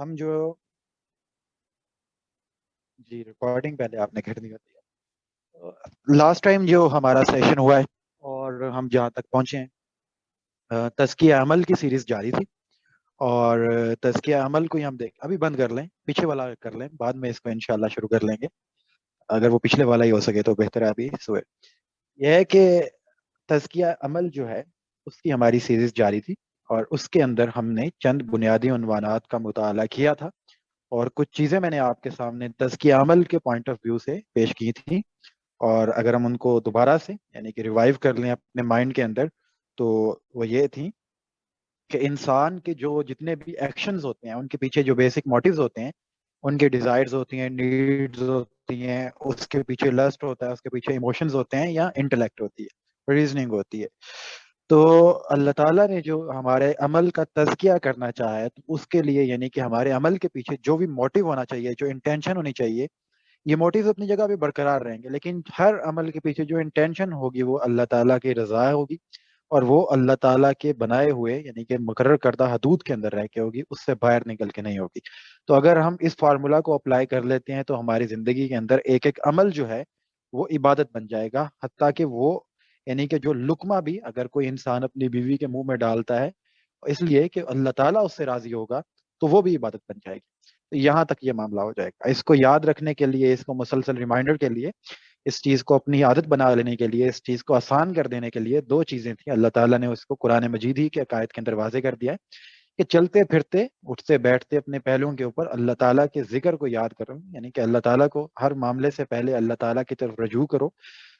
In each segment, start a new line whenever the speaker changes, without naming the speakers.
ہم جو جی ریکارڈنگ پہلے آپ نے کرنی ہوتی ہے. لاسٹ ٹائم جو ہمارا سیشن ہوا ہے اور ہم جہاں تک پہنچے ہیں، تزکیہ عمل کی سیریز جاری تھی. اور تزکیہ عمل کو ہی ہم دیکھ ابھی بند کر لیں، پیچھے والا کر لیں، بعد میں اس کو انشاءاللہ شروع کر لیں گے. اگر وہ پچھلے والا ہی ہو سکے تو بہتر ہے. ابھی سوئے یہ ہے کہ تزکیہ عمل جو ہے اس کی ہماری سیریز جاری تھی، اور اس کے اندر ہم نے چند بنیادی عنوانات کا مطالعہ کیا تھا، اور کچھ چیزیں میں نے آپ کے سامنے تزکیہ عمل کے پوائنٹ آف ویو سے پیش کی تھیں. اور اگر ہم ان کو دوبارہ سے یعنی کہ ریوائیو کر لیں اپنے مائنڈ کے اندر، تو وہ یہ تھیں کہ انسان کے جو جتنے بھی ایکشنز ہوتے ہیں ان کے پیچھے جو بیسک موٹیوز ہوتے ہیں، ان کے ڈیزائرز ہوتی ہیں، نیڈز ہوتی ہیں، اس کے پیچھے لسٹ ہوتا ہے، اس کے پیچھے ایموشنز ہوتے ہیں، یا انٹلیکٹ ہوتی ہے، ریزننگ ہوتی ہے. تو اللہ تعالیٰ نے جو ہمارے عمل کا تزکیہ کرنا چاہا ہے، تو اس کے لیے یعنی کہ ہمارے عمل کے پیچھے جو بھی موٹیو ہونا چاہیے، جو انٹینشن ہونی چاہیے، یہ موٹیو اپنی جگہ پہ برقرار رہیں گے، لیکن ہر عمل کے پیچھے جو انٹینشن ہوگی وہ اللہ تعالیٰ کی رضا ہوگی، اور وہ اللہ تعالیٰ کے بنائے ہوئے یعنی کہ مقرر کردہ حدود کے اندر رہ کے ہوگی، اس سے باہر نکل کے نہیں ہوگی. تو اگر ہم اس فارمولا کو اپلائی کر لیتے ہیں تو ہماری زندگی کے اندر ایک ایک عمل جو ہے وہ عبادت بن جائے گا، حتیٰ کہ وہ یعنی کہ جو لقمہ بھی اگر کوئی انسان اپنی بیوی کے منہ میں ڈالتا ہے اس لیے کہ اللہ تعالیٰ اس سے راضی ہوگا، تو وہ بھی عبادت بن جائے گی. تو یہاں تک یہ معاملہ ہو جائے گا. اس کو یاد رکھنے کے لیے، اس کو مسلسل ریمائنڈر کے لیے، اس چیز کو اپنی عادت بنا لینے کے لیے، اس چیز کو آسان کر دینے کے لیے دو چیزیں تھیں. اللہ تعالیٰ نے اس کو قرآن مجید ہی کے عقائد کے اندر واضح کر دیا ہے کہ چلتے پھرتے اٹھتے بیٹھتے اپنے پہلوؤں کے اوپر اللہ تعالیٰ کے ذکر کو یاد کرو، یعنی کہ اللہ تعالیٰ کو ہر معاملے سے پہلے اللہ تعالیٰ کی طرف رجوع کرو.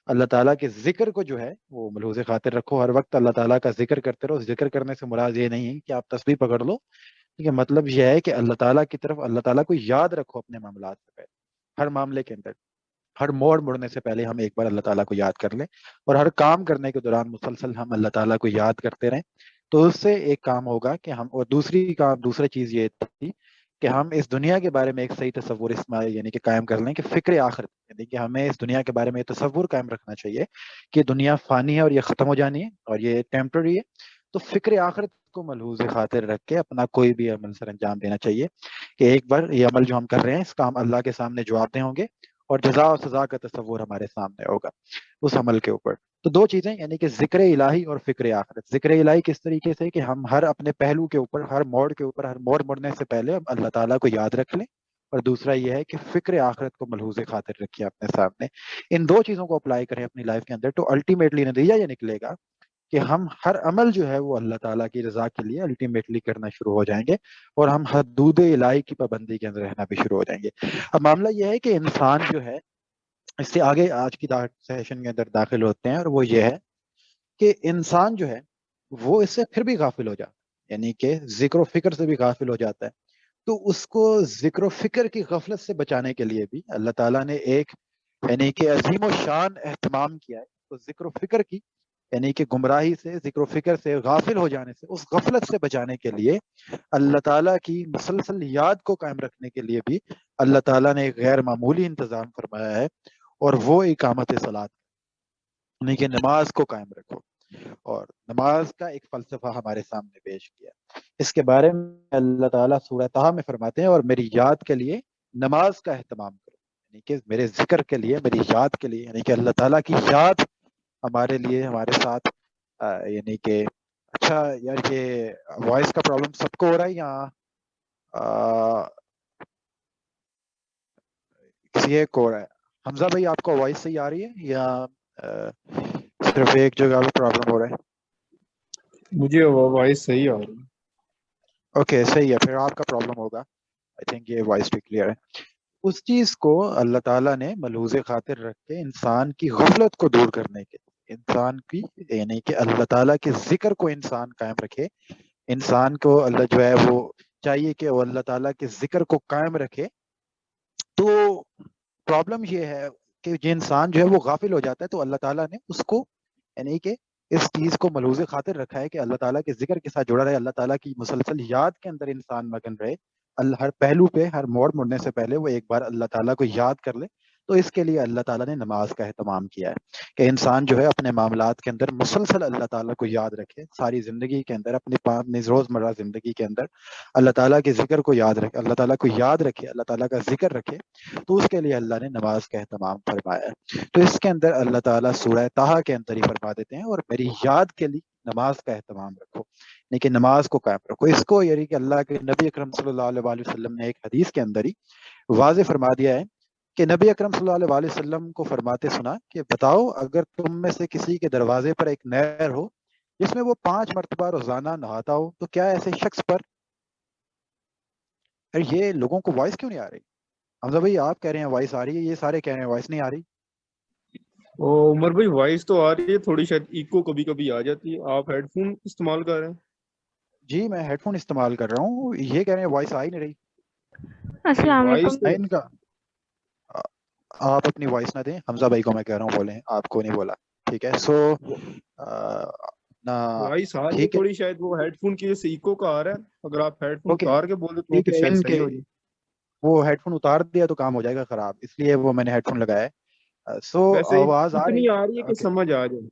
اللہ تعالیٰ کے ذکر کو جو ہے وہ ملحوظ خاطر رکھو، ہر وقت اللہ تعالیٰ کا ذکر کرتے رہو. ذکر کرنے سے مراد یہ نہیں ہے کہ آپ تسبیح پکڑ لو، ٹھیک ہے، مطلب یہ ہے کہ اللہ تعالیٰ کی طرف اللہ تعالیٰ کو یاد رکھو اپنے معاملات سے پہلے، ہر معاملے کے اندر، ہر موڑ مڑنے سے پہلے ہم ایک بار اللہ تعالیٰ کو یاد کر لیں، اور ہر کام کرنے کے دوران مسلسل ہم اللہ تعالیٰ کو یاد کرتے رہیں. تو اس سے ایک کام ہوگا کہ ہم، اور دوسری چیز یہ تھی کہ ہم اس دنیا کے بارے میں ایک صحیح تصور یعنی کہ قائم کر لیں کہ فکر آخرت، یعنی کہ ہمیں اس دنیا کے بارے میں تصور قائم رکھنا چاہیے کہ دنیا فانی ہے اور یہ ختم ہو جانی ہے اور یہ ٹیمپرری ہے. تو فکر آخرت کو ملحوظ خاطر رکھ کے اپنا کوئی بھی عمل سر انجام دینا چاہیے کہ ایک بار یہ عمل جو ہم کر رہے ہیں اس کا ہم اللہ کے سامنے جواب دہ ہوں گے، اور جزا و سزا کا تصور ہمارے سامنے ہوگا اس عمل کے اوپر. تو دو چیزیں یعنی کہ ذکر الہی اور فکر آخرت. ذکر الہی کس طریقے سے کہ ہم ہر اپنے پہلو کے اوپر، ہر موڑ کے اوپر، ہر موڑ مڑنے سے پہلے ہم اللہ تعالیٰ کو یاد رکھ لیں، اور دوسرا یہ ہے کہ فکر آخرت کو ملحوظ خاطر رکھیے اپنے سامنے. ان دو چیزوں کو اپلائی کریں اپنی لائف کے اندر تو الٹیمیٹلی نتیجہ یہ نکلے گا کہ ہم ہر عمل جو ہے وہ اللہ تعالیٰ کی رضا کے لیے الٹیمیٹلی کرنا شروع ہو جائیں گے، اور ہم حدود الہی کی پابندی کے اندر رہنا بھی شروع ہو جائیں گے. اب معاملہ یہ ہے کہ انسان جو ہے، اس سے آگے آج کی سیشن کے اندر داخل ہوتے ہیں، اور وہ یہ ہے کہ انسان جو ہے وہ اس سے پھر بھی غافل ہو جاتا ہے، یعنی کہ ذکر و فکر سے بھی غافل ہو جاتا ہے. تو اس کو ذکر و فکر کی غفلت سے بچانے کے لیے بھی اللہ تعالیٰ نے ایک یعنی کہ عظیم و شان اہتمام کیا ہے. تو ذکر و فکر کی یعنی کہ گمراہی سے، ذکر و فکر سے، غافل ہو جانے سے، اس غفلت سے بچانے کے لیے اللہ تعالیٰ کی مسلسل یاد کو قائم رکھنے کے لیے بھی اللہ تعالیٰ نے ایک غیر معمولی انتظام فرمایا ہے، اور وہ اقامت صلاۃ، یعنی کہ نماز کو قائم رکھو. اور نماز کا ایک فلسفہ ہمارے سامنے پیش کیا. اس کے بارے میں اللہ تعالیٰ سورہ طہ میں فرماتے ہیں، اور میری یاد کے لیے نماز کا اہتمام کرو، یعنی کہ میرے ذکر کے لیے، میری یاد کے لیے، یعنی کہ اللہ تعالیٰ کی یاد ہمارے لیے، ہمارے ساتھ یعنی کہ اچھا یار، یہ وائس کا پرابلم سب کو ہو رہا ہے یا کسی ایک کو ہو رہا ہے؟ حمزہ بھائی آپ کو وائس صحیح آ رہی ہے یا صرف ایک جگہ پہ پرابلم ہو رہا ہے؟
مجھے وائس صحیح آ رہی ہے.
اوکے صحیح ہے، پھر آپ کا پرابلم ہوگا. آئی تھنک یہ وائس بھی کلیئر ہے. اس چیز کو اللہ تعالیٰ نے ملحوظ خاطر رکھ کے انسان کی غفلت کو دور کرنے کے، انسان کی یعنی کہ اللہ تعالیٰ کے ذکر کو انسان قائم رکھے. انسان کو اللہ جو ہے وہ چاہیے کہ وہ اللہ تعالیٰ کے ذکر کو قائم رکھے. تو پرابلم یہ ہے کہ جو انسان جو ہے وہ غافل ہو جاتا ہے، تو اللہ تعالیٰ نے اس کو یعنی کہ اس چیز کو ملحوظ خاطر رکھا ہے کہ اللہ تعالیٰ کے ذکر کے ساتھ جڑا رہے، اللہ تعالیٰ کی مسلسل یاد کے اندر انسان مگن رہے. ہر پہلو پہ، ہر موڑ مڑنے سے پہلے وہ ایک بار اللہ تعالیٰ کو یاد کر لے، تو اس کے لیے اللہ تعالیٰ نے نماز کا اہتمام کیا ہے کہ انسان جو ہے اپنے معاملات کے اندر مسلسل اللہ تعالیٰ کو یاد رکھے، ساری زندگی کے اندر اپنی روزمرہ زندگی کے اندر اللہ تعالیٰ کے ذکر کو یاد رکھے، اللہ تعالیٰ کو یاد رکھے، اللہ تعالیٰ کا ذکر رکھے، تو اس کے لیے اللہ نے نماز کا اہتمام فرمایا ہے۔ تو اس کے اندر اللہ تعالیٰ سورہ طٰہٰ کے اندر ہی فرما دیتے ہیں، اور میری یاد کے لیے نماز کا اہتمام رکھو، لیکن نماز کو قائم رکھو۔ اس کو یعنی کہ اللہ کے نبی اکرم صلی اللہ علیہ وسلم نے ایک حدیث کے اندر ہی واضح فرما دیا ہے کہ نبی اکرم صلی اللہ علیہ وسلم کو فرماتے سنا کہ بتاؤ اگر تم میں سے کسی کے دروازے پر ایک نہر ہو جس میں وہ 5 مرتبہ روزانہ نہاتا ہو، تو کیا ایسے شخص پر، یہ لوگوں کو وائس کیوں نہیں آ رہی؟ حمزہ بھائی آپ کہہ رہے ہیں وائس آ رہی ہے، یہ سارے کہہ رہے ہیں وائس نہیں آ رہی۔
عمر بھائی وائس تو آ رہی ہے، تھوڑی شاید ایکو کبھی کبھی آ جاتی ہے۔ آپ ہیڈ فون استعمال کر رہے ہیں؟
جی میں ہیڈ فون استعمال کر رہا ہوں، یہ کہہ رہے ہیں وائس آ ہی نہیں رہی۔
السلام
وائس
علیکم۔
تو
نہیں ان کا آپ اپنی وائس نہ دیں، حمزہ بھائی کو میں کہہ رہا ہوں بولیں، آپ کو نہیں بولا، ٹھیک ہے؟ سو
وائس آ رہی ہے
ٹھیک ہے،
تھوڑی، شاید وہ ہیڈ فون کی وجہ سے ایکو کا آ رہا ہے۔ اگر آپ ہیڈ فون
اوکے
اتار کے بولے تو
ٹھیک
پھر
ہے،
شاید
ان
صحیح
کے
ہو جائے۔
وہ ہیڈ فون اتار دیا تو کام ہو جائے گا خراب، اس لیے وہ میں نے ہیڈ فون لگایا ہے۔ سو
ویسے
آواز آ رہی؟
اتنی آ رہی ہے کہ
اوکے
سمجھ آ جائے۔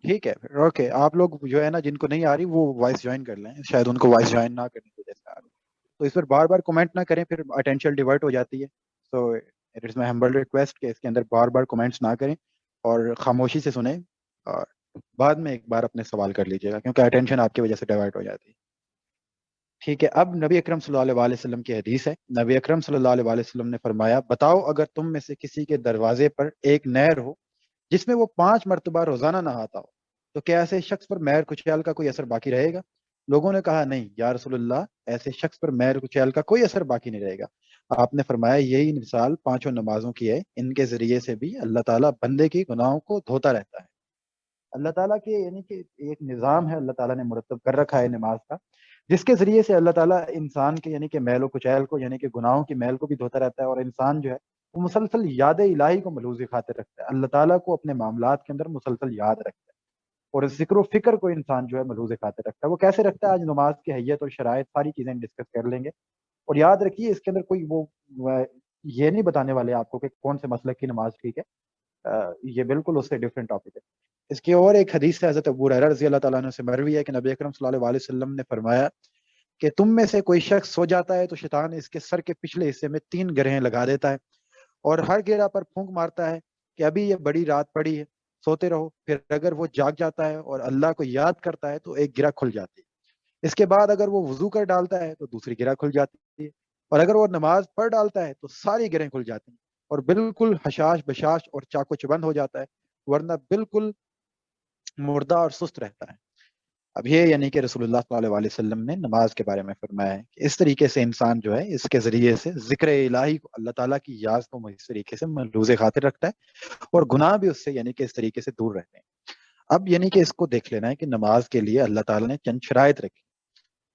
ٹھیک ہے پھر، اوکے آپ لوگ جو ہے نا جن کو نہیں آ رہی وہ وائس جوائن کر لیں، شاید ان کو وائس جوائن نہ کرنے کی وجہ سے آ رہی، تو اس پر بار بار کمنٹ نہ کریں، پھر اٹینشن ڈیورٹ ہو جاتی ہے۔ So it is my humble request کہ اس کے اندر بار بار کمنٹس نہ کریں اور خاموشی سے سنیں، اور بعد میں ایک بار اپنے سوال کر لیجیے گا کیونکہ اٹینشن آپ کی وجہ سے ڈیورٹ ہو جاتی ہے۔ ٹھیک ہے، اب نبی اکرم صلی اللہ علیہ وسلم کی حدیث ہے، نبی اکرم صلی اللہ علیہ وسلم نے فرمایا بتاؤ اگر تم میں سے کسی کے دروازے پر ایک نہر ہو جس میں وہ 5 مرتبہ روزانہ نہاتا ہو، تو کیا ایسے شخص پر مہر کچیل کا کوئی اثر باقی رہے گا؟ لوگوں نے کہا نہیں یا رسول اللہ، ایسے شخص پر مہر کچیل کا کوئی اثر باقی نہیں رہے گا۔ آپ نے فرمایا یہی مثال 5 نمازوں کی ہے، ان کے ذریعے سے بھی اللہ تعالیٰ بندے کی گناہوں کو دھوتا رہتا ہے۔ اللہ تعالیٰ کے یعنی کہ ایک نظام ہے اللہ تعالیٰ نے مرتب کر رکھا ہے نماز کا، جس کے ذریعے سے اللہ تعالیٰ انسان کے یعنی کہ میل و کچیل کو یعنی کہ گناہوں کی میل کو بھی دھوتا رہتا ہے، اور انسان جو ہے وہ مسلسل یاد الہی کو ملحوظ خاطر رکھتا ہے، اللہ تعالیٰ کو اپنے معاملات کے اندر مسلسل یاد رکھتا ہے، اور ذکر و فکر کو انسان جو ہے ملحوظ خاطر رکھتا ہے۔ وہ کیسے رکھتا ہے آج نماز کی حیت اور شرائط ساری چیزیں ڈسکس کر لیں گے، اور یاد رکھیے اس کے اندر کوئی وہ یہ نہیں بتانے والے آپ کو کہ کون سے مسلک کی نماز ٹھیک ہے، یہ بالکل اس سے ڈفرینٹ ٹاپک ہے۔ اس کی اور ایک حدیث ہے حضرت ابو ہریرہ رضی اللہ تعالیٰ عنہ سے مروی ہے کہ نبی اکرم صلی اللہ علیہ وسلم نے فرمایا کہ تم میں سے کوئی شخص سو جاتا ہے تو شیطان اس کے سر کے پچھلے حصے میں 3 گرہیں لگا دیتا ہے، اور ہر گرہ پر پھونک مارتا ہے کہ ابھی یہ بڑی رات پڑی ہے، سوتے رہو۔ پھر اگر وہ جاگ جاتا ہے اور اللہ کو یاد کرتا ہے تو ایک گرہ کھل جاتی ہے، اس کے بعد اگر وہ وضو کر ڈالتا ہے تو دوسری گرہ کھل جاتی ہے، اور اگر وہ نماز پڑھ ڈالتا ہے تو ساری گرہیں کھل جاتی ہیں، اور بالکل حشاش بشاش اور چاقو چبند ہو جاتا ہے، ورنہ بالکل مردہ اور سست رہتا ہے۔ اب یہ یعنی کہ رسول اللہ صلی اللہ علیہ وسلم نے نماز کے بارے میں فرمایا ہے کہ اس طریقے سے انسان جو ہے اس کے ذریعے سے ذکر الہی کو، اللہ تعالیٰ کی یاد کو اس طریقے سے ملحوظ خاطر رکھتا ہے، اور گناہ بھی اس سے یعنی کہ اس طریقے سے دور رہتے ہیں۔ اب یعنی کہ اس کو دیکھ لینا ہے کہ نماز کے لیے اللہ تعالیٰ نے چند شرائط رکھی،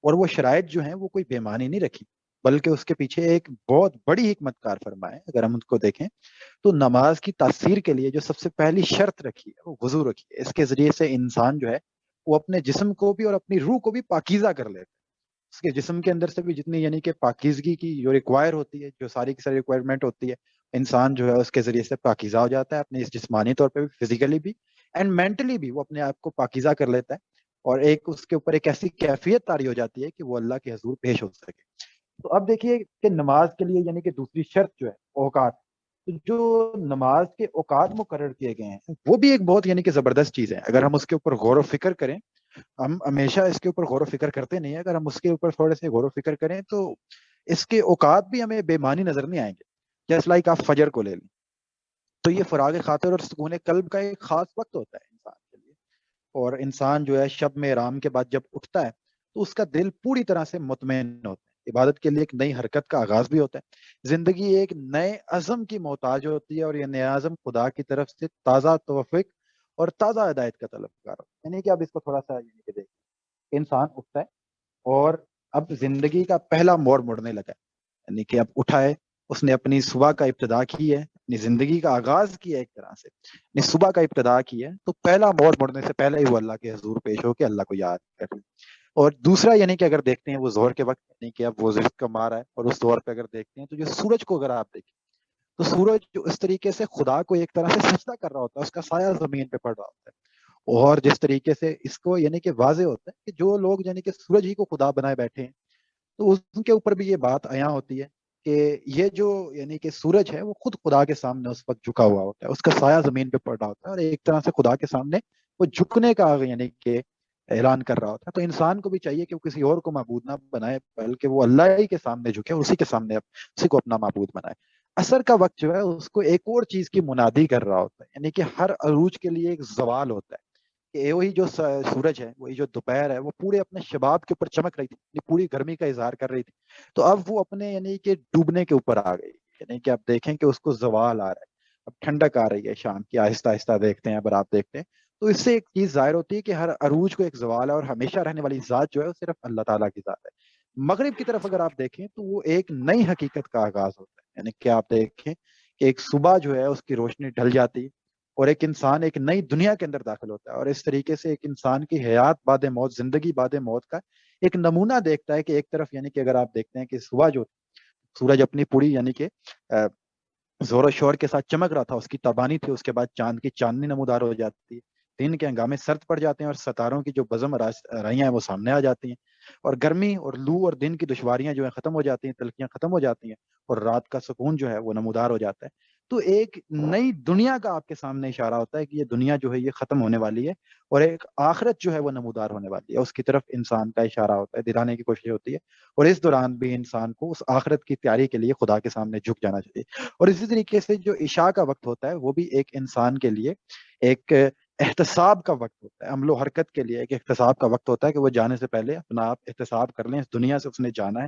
اور وہ شرائط جو ہیں وہ کوئی بے معنی نہیں رکھی، بلکہ اس کے پیچھے ایک بہت بڑی حکمت کار فرما ہے۔ اگر ہم اس کو دیکھیں تو نماز کی تاثیر کے لیے جو سب سے پہلی شرط رکھی ہے وہ وضو رکھی ہے، اس کے ذریعے سے انسان جو ہے وہ اپنے جسم کو بھی اور اپنی روح کو بھی پاکیزہ کر لیتا ہے، اس کے جسم کے اندر سے بھی جتنی یعنی کہ پاکیزگی کی جو ریکوائر ہوتی ہے، جو ساری کی ساری ریکوائرمنٹ ہوتی ہے، انسان جو ہے اس کے ذریعے سے پاکیزہ ہو جاتا ہے، اپنے اس جسمانی طور پہ بھی، فزیکلی بھی اینڈ مینٹلی بھی وہ اپنے آپ کو پاکیزہ کر لیتا ہے، اور ایک اس کے اوپر ایک ایسی کیفیت طاری ہو جاتی ہے کہ وہ اللہ کے حضور پیش ہو سکے۔ تو اب دیکھیے کہ نماز کے لیے یعنی کہ دوسری شرط جو ہے اوقات، تو جو نماز کے اوقات مقرر کیے گئے ہیں وہ بھی ایک بہت یعنی کہ زبردست چیز ہے۔ اگر ہم اس کے اوپر غور و فکر کریں، ہم ہمیشہ اس کے اوپر غور و فکر کرتے نہیں ہیں، اگر ہم اس کے اوپر تھوڑے سے غور و فکر کریں تو اس کے اوقات بھی ہمیں بے معنی نظر نہیں آئیں گے۔ جیسے لائک آپ فجر کو لے لیں تو یہ فراغ خاطر اور سکون قلب کا ایک خاص وقت ہوتا ہے انسان کے لیے، اور انسان جو ہے شب میں رام کے بعد جب اٹھتا ہے تو اس کا دل پوری طرح سے مطمئن ہوتا ہے، عبادت کے لیے ایک نئی حرکت کا آغاز بھی ہوتا ہے، زندگی ایک نئے عزم کی محتاج ہوتی ہے، اور یہ نیا عزم خدا کی طرف سے تازہ توفیق اور تازہ ہدایت کا طلبگار ہوتا ہے۔ یعنی کہ اب اس کو تھوڑا سا یعنی کہ دیکھیں، انسان اٹھتا ہے اور اب زندگی کا پہلا موڑ مڑنے لگا ہے، یعنی کہ اب اٹھا ہے، اس نے اپنی صبح کا ابتدا کی ہے، اپنی زندگی کا آغاز کیا ہے، ایک طرح سے اپنی صبح کا ابتدا کی ہے، تو پہلا موڑ مڑنے سے پہلے ہی وہ اللہ کے حضور پیش ہو کے اللہ کو یاد کر لیں۔ اور دوسرا یعنی کہ اگر دیکھتے ہیں وہ ظہر کے وقت، یعنی کہ اب وہ رزق کما رہا ہے، اور اس دور پہ اگر دیکھتے ہیں تو جو سورج کو اگر آپ دیکھیں تو سورج جو اس طریقے سے خدا کو ایک طرح سے سجدہ کر رہا ہوتا ہے، اس کا سایہ زمین پہ پڑ رہا ہوتا ہے، اور جس طریقے سے اس کو یعنی کہ واضح ہوتا ہے کہ جو لوگ یعنی کہ سورج ہی کو خدا بنائے بیٹھے ہیں، تو ان کے اوپر بھی یہ بات عیاں ہوتی ہے کہ یہ جو یعنی کہ سورج ہے وہ خود خدا کے سامنے اس وقت جھکا ہوا ہوتا ہے، اس کا سایہ زمین پہ پڑ رہا ہوتا ہے، اور ایک طرح سے خدا کے سامنے وہ جھکنے کا یعنی کہ اعلان کر رہا ہوتا ہے۔ تو انسان کو بھی چاہیے کہ وہ کسی اور کو معبود نہ بنائے، بلکہ وہ اللہ ہی کے سامنے جھکے، اسی کے سامنے اسی کو اپنا معبود بنائے۔ اثر کا وقت جو ہے اس کو ایک اور چیز کی منادی کر رہا ہوتا ہے، یعنی کہ ہر عروج کے لیے ایک زوال ہوتا ہے کہ وہی جو سورج ہے، وہی جو دوپہر ہے، وہ پورے اپنے شباب کے اوپر چمک رہی تھی، پوری گرمی کا اظہار کر رہی تھی، تو اب وہ اپنے یعنی کہ ڈوبنے کے اوپر آ گئی، یعنی کہ آپ دیکھیں کہ اس کو زوال آ رہا ہے، اب ٹھنڈک آ رہی ہے شام کی، آہستہ آہستہ دیکھتے ہیں اگر آپ دیکھتے ہیں تو اس سے ایک چیز ظاہر ہوتی ہے کہ ہر عروج کو ایک زوال ہے، اور ہمیشہ رہنے والی ذات جو ہے وہ صرف اللہ تعالیٰ کی ذات ہے۔ مغرب کی طرف اگر آپ دیکھیں تو وہ ایک نئی حقیقت کا آغاز ہوتا ہے، یعنی کہ آپ دیکھیں کہ ایک صبح جو ہے اس کی روشنی ڈھل جاتی ہے، اور ایک انسان ایک نئی دنیا کے اندر داخل ہوتا ہے، اور اس طریقے سے ایک انسان کی حیات بعد موت، زندگی بعد موت کا ایک نمونہ دیکھتا ہے کہ ایک طرف یعنی کہ اگر آپ دیکھتے ہیں کہ صبح جو سورج اپنی پوری یعنی کہ زور و شور کے ساتھ چمک رہا تھا، اس کی تابانی تھی، اس کے بعد چاند کی چاندنی نمودار ہو جاتی ہے، دن کے ہنگامے سرد پڑ جاتے ہیں، اور ستاروں کی جو بزم رائیاں ہیں وہ سامنے آ جاتی ہیں، اور گرمی اور لو اور دن کی دشواریاں جو ہیں ختم ہو جاتی ہیں، تلخیاں ختم ہو جاتی ہیں، اور رات کا سکون جو ہے وہ نمودار ہو جاتا ہے۔ تو ایک نئی دنیا کا آپ کے سامنے اشارہ ہوتا ہے کہ یہ دنیا جو ہے یہ ختم ہونے والی ہے، اور ایک آخرت جو ہے وہ نمودار ہونے والی ہے، اس کی طرف انسان کا اشارہ ہوتا ہے، دلانے کی کوشش ہوتی ہے، اور اس دوران بھی انسان کو اس آخرت کی تیاری کے لیے خدا کے سامنے جھک جانا چاہیے۔ اور اسی طریقے سے جو عشاء کا وقت ہوتا ہے وہ بھی ایک انسان کے لیے ایک احتساب کا وقت ہوتا ہے، عمل و حرکت کے لیے ایک احتساب کا وقت ہوتا ہے کہ وہ جانے سے پہلے اپنا آپ احتساب کر لیں، اس دنیا سے اس نے جانا ہے،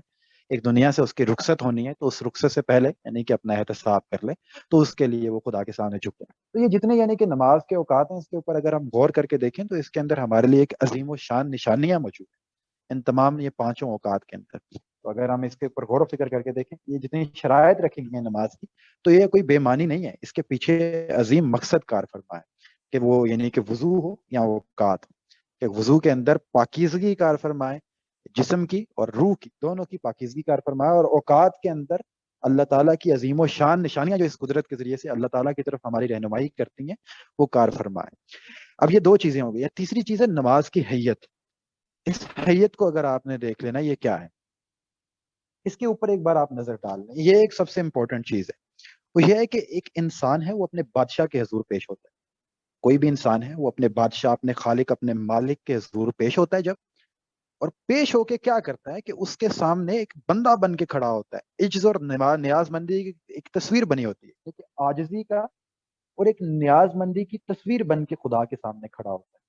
ایک دنیا سے اس کی رخصت ہونی ہے، تو اس رخصت سے پہلے یعنی کہ اپنا احتساب کر لے، تو اس کے لیے وہ خدا کے سامنے جھک جائے۔ تو یہ جتنے یعنی کہ نماز کے اوقات ہیں، اس کے اوپر اگر ہم غور کر کے دیکھیں تو اس کے اندر ہمارے لیے ایک عظیم و شان نشانیاں موجود ہیں ان تمام یہ پانچوں اوقات کے اندر۔ تو اگر ہم اس کے اوپر غور و فکر کر کے دیکھیں، یہ جتنی شرائط رکھی گئی ہیں نماز کی، تو یہ کوئی بے معنی نہیں ہے، اس کے پیچھے عظیم مقصد کار فرما ہے کہ وہ یعنی کہ وضو ہو یا اوقات ہو، کہ وضو کے اندر پاکیزگی کار فرمائے، جسم کی اور روح کی دونوں کی پاکیزگی کار فرمائے، اور اوقات کے اندر اللہ تعالیٰ کی عظیم و شان نشانیاں جو اس قدرت کے ذریعے سے اللہ تعالیٰ کی طرف ہماری رہنمائی کرتی ہیں وہ کار فرمائے۔ اب یہ دو چیزیں ہو گئی، تیسری چیز ہے نماز کی حیت۔ اس حیت کو اگر آپ نے دیکھ لینا یہ کیا ہے، اس کے اوپر ایک بار آپ نظر ڈال لیں، یہ ایک سب سے امپورٹنٹ چیز ہے، وہ یہ ہے کہ ایک انسان ہے وہ اپنے بادشاہ کے حضور پیش ہوتا ہے، کوئی بھی انسان ہے وہ اپنے بادشاہ، اپنے خالق، اپنے مالک کے حضور پیش ہوتا ہے جب، اور پیش ہو کے کیا کرتا ہے کہ اس کے سامنے ایک بندہ بن کے کھڑا ہوتا ہے، عجز اور نیاز مندی کی ایک تصویر بنی ہوتی ہے، کہ عاجزی کا اور ایک نیاز مندی کی تصویر بن کے خدا کے سامنے کھڑا ہوتا ہے۔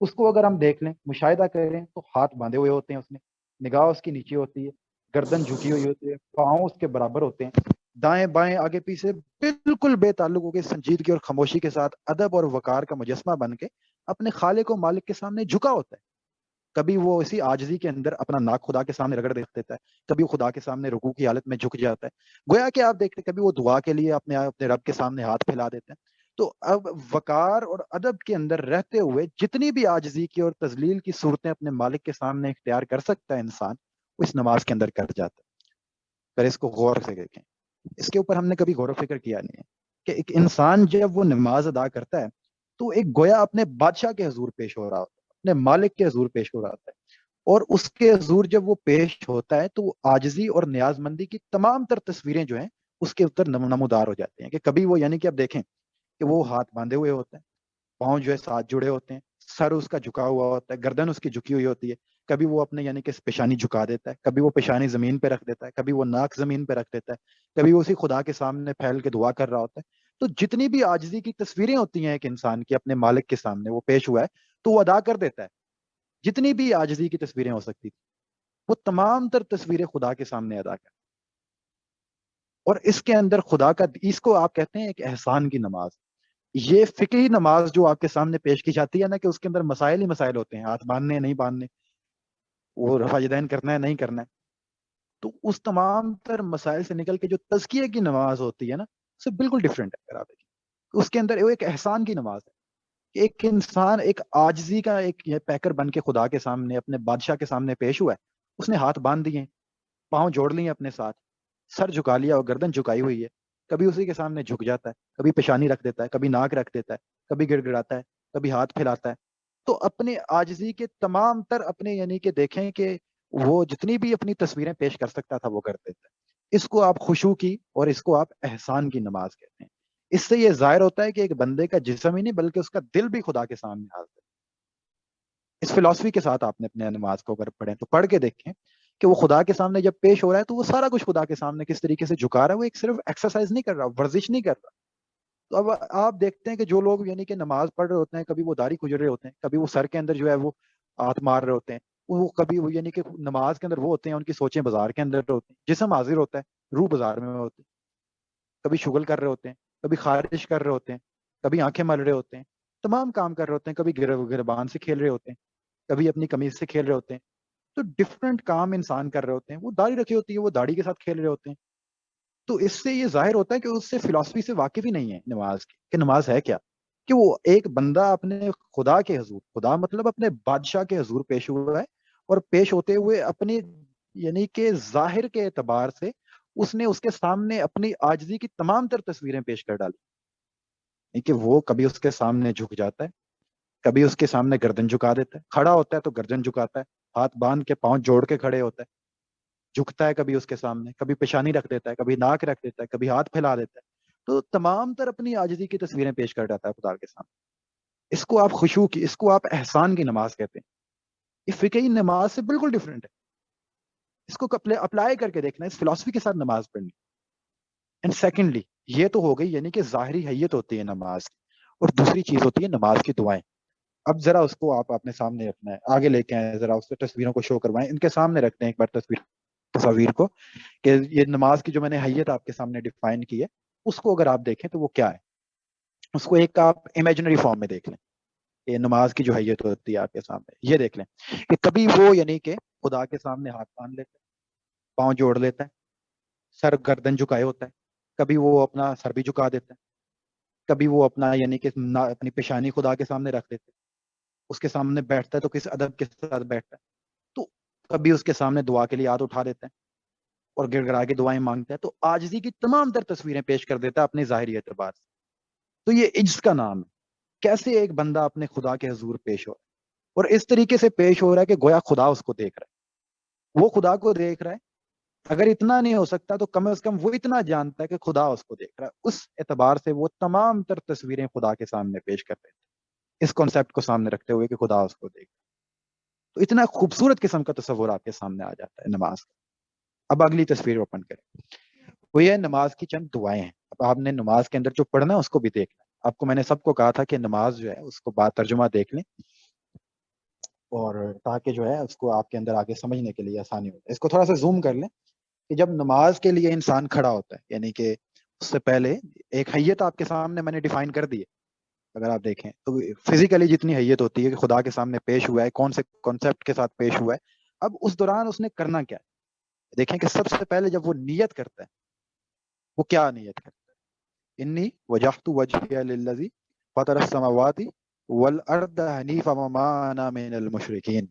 اس کو اگر ہم دیکھ لیں، مشاہدہ کریں، تو ہاتھ باندھے ہوئے ہوتے ہیں اس نے، نگاہ اس کی نیچے ہوتی ہے، گردن جھکی ہوئی ہوتی ہے، پاؤں اس کے برابر ہوتے ہیں، دائیں بائیں آگے پیچھے بالکل بے تعلق ہو کے سنجیدگی اور خاموشی کے ساتھ ادب اور وقار کا مجسمہ بن کے اپنے خالق و مالک کے سامنے جھکا ہوتا ہے۔ کبھی وہ اسی عاجزی کے اندر اپنا ناک خدا کے سامنے رگڑ دیتا ہے، کبھی وہ خدا کے سامنے رکوع کی حالت میں جھک جاتا ہے، گویا کہ آپ دیکھتے کبھی وہ دعا کے لیے اپنے رب کے سامنے ہاتھ پھیلا دیتے ہیں۔ تو اب وقار اور ادب کے اندر رہتے ہوئے جتنی بھی عاجزی کی اور تذلیل کی صورتیں اپنے مالک کے سامنے اختیار کر سکتا ہے انسان، وہ اس نماز کے اندر کر جاتا ہے۔ پھر اس کو غور سے دیکھیں، اس کے اوپر ہم نے کبھی غور و فکر کیا نہیں ہے کہ ایک انسان جب وہ نماز ادا کرتا ہے تو ایک گویا اپنے بادشاہ کے حضور پیش ہو رہا ہوتا ہے، اپنے مالک کے حضور پیش ہو رہا ہوتا ہے، اور اس کے حضور جب وہ پیش ہوتا ہے تو وہ عاجزی اور نیاز مندی کی تمام تر تصویریں جو ہیں اس کے اوپر نمودار ہو جاتی ہیں، کہ کبھی وہ یعنی کہ اب دیکھیں کہ وہ ہاتھ باندھے ہوئے ہوتے ہیں، پاؤں جو ہے ساتھ جڑے ہوتے ہیں، سر اس کا جھکا ہوا ہوتا ہے، گردن اس کی جھکی ہوئی ہوتی ہے، کبھی وہ اپنے یعنی کہ پیشانی جھکا دیتا ہے، کبھی وہ پیشانی زمین پہ رکھ دیتا ہے، کبھی وہ ناک زمین پہ رکھ دیتا ہے، کبھی وہ اسی خدا کے سامنے پھیل کے دعا کر رہا ہوتا ہے۔ تو جتنی بھی عاجزی کی تصویریں ہوتی ہیں ایک انسان کی اپنے مالک کے سامنے وہ پیش ہوا ہے تو وہ ادا کر دیتا ہے، جتنی بھی عاجزی کی تصویریں ہو سکتی تھی وہ تمام تر تصویریں خدا کے سامنے ادا کر، اور اس کے اندر خدا کا، اس کو آپ کہتے ہیں ایک احسان کی نماز۔ یہ فقہی نماز جو آپ کے سامنے پیش کی جاتی ہے نا، کہ اس کے اندر مسائل ہی مسائل ہوتے ہیں، ہاتھ باندھنے نہیں باندھنے، وہ رفع یدین کرنا ہے نہیں کرنا ہے، تو اس تمام تر مسائل سے نکل کے جو تزکیے کی نماز ہوتی ہے نا، اس سے بالکل ڈفرینٹ ہے۔ اگر آپ دیکھیں اس کے اندر وہ ایک احسان کی نماز ہے کہ ایک انسان ایک عاجزی کا ایک یہ پیکر بن کے خدا کے سامنے اپنے بادشاہ کے سامنے پیش ہوا ہے، اس نے ہاتھ باندھ دیے، پاؤں جوڑ لیے اپنے ساتھ، سر جھکا لیا اور گردن جھکائی ہوئی ہے، کبھی اسی کے سامنے جھک جاتا ہے, کبھی پیشانی رکھ دیتا ہے, کبھی ناک رکھ دیتا ہے, کبھی گڑ گڑاتا ہے, کبھی ہاتھ پھیلاتا ہے. تو اپنے عاجزی کے تمام تر اپنے یعنی کہ دیکھیں کہ وہ جتنی بھی اپنی تصویریں پیش کر سکتا تھا وہ کر دیتا ہے. اس کو آپ خشوع کی اور اس کو آپ احسان کی نماز کہتے ہیں. اس سے یہ ظاہر ہوتا ہے کہ ایک بندے کا جسم ہی نہیں بلکہ اس کا دل بھی خدا کے سامنے حاضر ہے. اس فلسفی کے ساتھ آپ نے اپنے نماز کو اگر پڑھیں تو پڑھ کے دیکھیں کہ وہ خدا کے سامنے جب پیش ہو رہا ہے تو وہ سارا کچھ خدا کے سامنے کس طریقے سے جھکا رہا ہے. وہ ایک صرف ایکسرسائز نہیں کر رہا, ورزش نہیں کر رہا. تو اب آپ دیکھتے ہیں کہ جو لوگ یعنی کہ نماز پڑھ رہے ہوتے ہیں, کبھی وہ داڑھی کھجر رہے ہوتے ہیں, کبھی وہ سر کے اندر جو ہے وہ ہاتھ مار رہے ہوتے ہیں, وہ کبھی وہ یعنی کہ نماز کے اندر وہ ہوتے ہیں, ان کی سوچیں بازار کے اندر ہوتی ہیں, جسم حاضر ہوتا ہے, روح بازار میں ہوتی ہے. کبھی شغل کر رہے ہوتے ہیں, کبھی خارش کر رہے ہوتے ہیں, کبھی آنکھیں مل رہے ہوتے ہیں, تمام کام کر رہے ہوتے ہیں, کبھی گربان سے کھیل رہے ہوتے ہیں, کبھی اپنی قمیض سے کھیل رہے ہوتے ہیں. تو ڈفرینٹ کام انسان کر رہے ہوتے ہیں. وہ داڑھی رکھی ہوتی ہے, وہ داڑھی کے ساتھ کھیل رہے ہوتے ہیں. تو اس سے یہ ظاہر ہوتا ہے کہ اس سے فلسفی سے واقف ہی نہیں ہے نماز کی, کہ نماز ہے کیا. کہ وہ ایک بندہ اپنے خدا کے حضور, خدا مطلب اپنے بادشاہ کے حضور پیش ہوا ہے, اور پیش ہوتے ہوئے اپنی یعنی کہ ظاہر کے اعتبار سے اس نے اس کے سامنے اپنی عاجزی کی تمام تر تصویریں پیش کر ڈالی. کہ وہ کبھی اس کے سامنے جھک جاتا ہے, کبھی اس کے سامنے گردن جھکا دیتا ہے, کھڑا ہوتا ہے تو گردن جھکاتا ہے, ہاتھ باندھ کے پاؤں جوڑ کے کھڑے ہوتا ہے, جھکتا ہے کبھی اس کے سامنے, کبھی پیشانی رکھ دیتا ہے, کبھی ناک رکھ دیتا ہے, کبھی ہاتھ پھیلا دیتا ہے. تو تمام تر اپنی عاجزی کی تصویریں پیش کر جاتا ہے خدا کے سامنے. اس کو آپ خشوع کی, اس کو آپ احسان کی نماز کہتے ہیں. یہ فقہی نماز سے بالکل ڈفرینٹ ہے. اس کو اپلائی کر کے دیکھنا, اس فلسفی کے ساتھ نماز پڑھنی. اینڈ سیکنڈلی, یہ تو ہو گئی یعنی کہ ظاہری حیت ہوتی ہے نماز کی, اور دوسری چیز ہوتی ہے نماز کی دعائیں. اب ذرا اس کو آپ اپنے سامنے رکھنا ہے, آگے لے کے آئیں, ذرا اس تصویروں کو شو کروائیں, ان کے سامنے رکھتے ہیں ایک بار تصویر کو, کہ یہ نماز کی جو میں نے حیت آپ کے سامنے ڈیفائن کی ہے, اس کو اگر آپ دیکھیں تو وہ کیا ہے. اس کو ایک آپ امیجنری فارم میں دیکھ لیں, یہ نماز کی جو حیت ہوتی ہے آپ کے سامنے, یہ دیکھ لیں کہ کبھی وہ یعنی کہ خدا کے سامنے ہاتھ باندھ لیتا ہے, پاؤں جوڑ لیتا ہے, سر گردن جھکائے ہوتا ہے, کبھی وہ اپنا سر بھی جھکا دیتا ہے, کبھی وہ اپنا یعنی کہ اپنی پیشانی خدا کے سامنے رکھ دیتا ہے, اس کے سامنے بیٹھتا ہے تو کس ادب کے ساتھ بیٹھتا ہے, تو کبھی اس کے سامنے دعا کے لیے ہاتھ اٹھا دیتا ہے اور گڑ گڑا کے دعائیں مانگتا ہے. تو عاجزی کی تمام تر تصویریں پیش کر دیتا ہے اپنے ظاہری اعتبار سے. تو یہ عجز کا نام ہے. کیسے ایک بندہ اپنے خدا کے حضور پیش ہو رہا ہے, اور اس طریقے سے پیش ہو رہا ہے کہ گویا خدا اس کو دیکھ رہا ہے, وہ خدا کو دیکھ رہا ہے. اگر اتنا نہیں ہو سکتا تو کم از کم وہ اتنا جانتا ہے کہ خدا اس کو دیکھ رہا ہے. اس اعتبار سے وہ تمام تر تصویریں خدا کے سامنے پیش کر دیتے ہیں, اس کانسیپٹ کو سامنے رکھتے ہوئے کہ خدا اس کو دیکھ رہا ہے. تو اتنا خوبصورت قسم کا تصور آپ کے سامنے آ جاتا ہے نماز کا. اب اگلی تصویر اوپن کریں, وہ یہ نماز کی چند دعائیں ہیں. اب آپ نے نماز کے اندر جو پڑھنا ہے اس کو بھی دیکھنا ہے. آپ کو میں نے سب کو کہا تھا کہ نماز جو ہے اس کو بات ترجمہ دیکھ لیں, اور تاکہ جو ہے اس کو آپ کے اندر آگے سمجھنے کے لیے آسانی ہو جائے. اس کو تھوڑا سا زوم کر لیں کہ جب نماز کے لیے انسان کھڑا ہوتا ہے, یعنی کہ اس سے پہلے ایک حیت آپ کے سامنے میں نے ڈیفائن کر دی ہے. اگر آپ دیکھیں تو فزیکلی جتنی حیت ہوتی ہے کہ خدا کے سامنے پیش ہوا ہے, کون سے کانسیپٹ کے ساتھ پیش ہوا ہے, اب اس دوران اس نے کرنا کیا ہے. دیکھیں کہ سب سے پہلے جب وہ نیت کرتا ہے, وہ کیا نیت کرتا ہے. انی وجہت وجہی للذی فطر السماوات والارض حنیفا وما انا من المشرکین,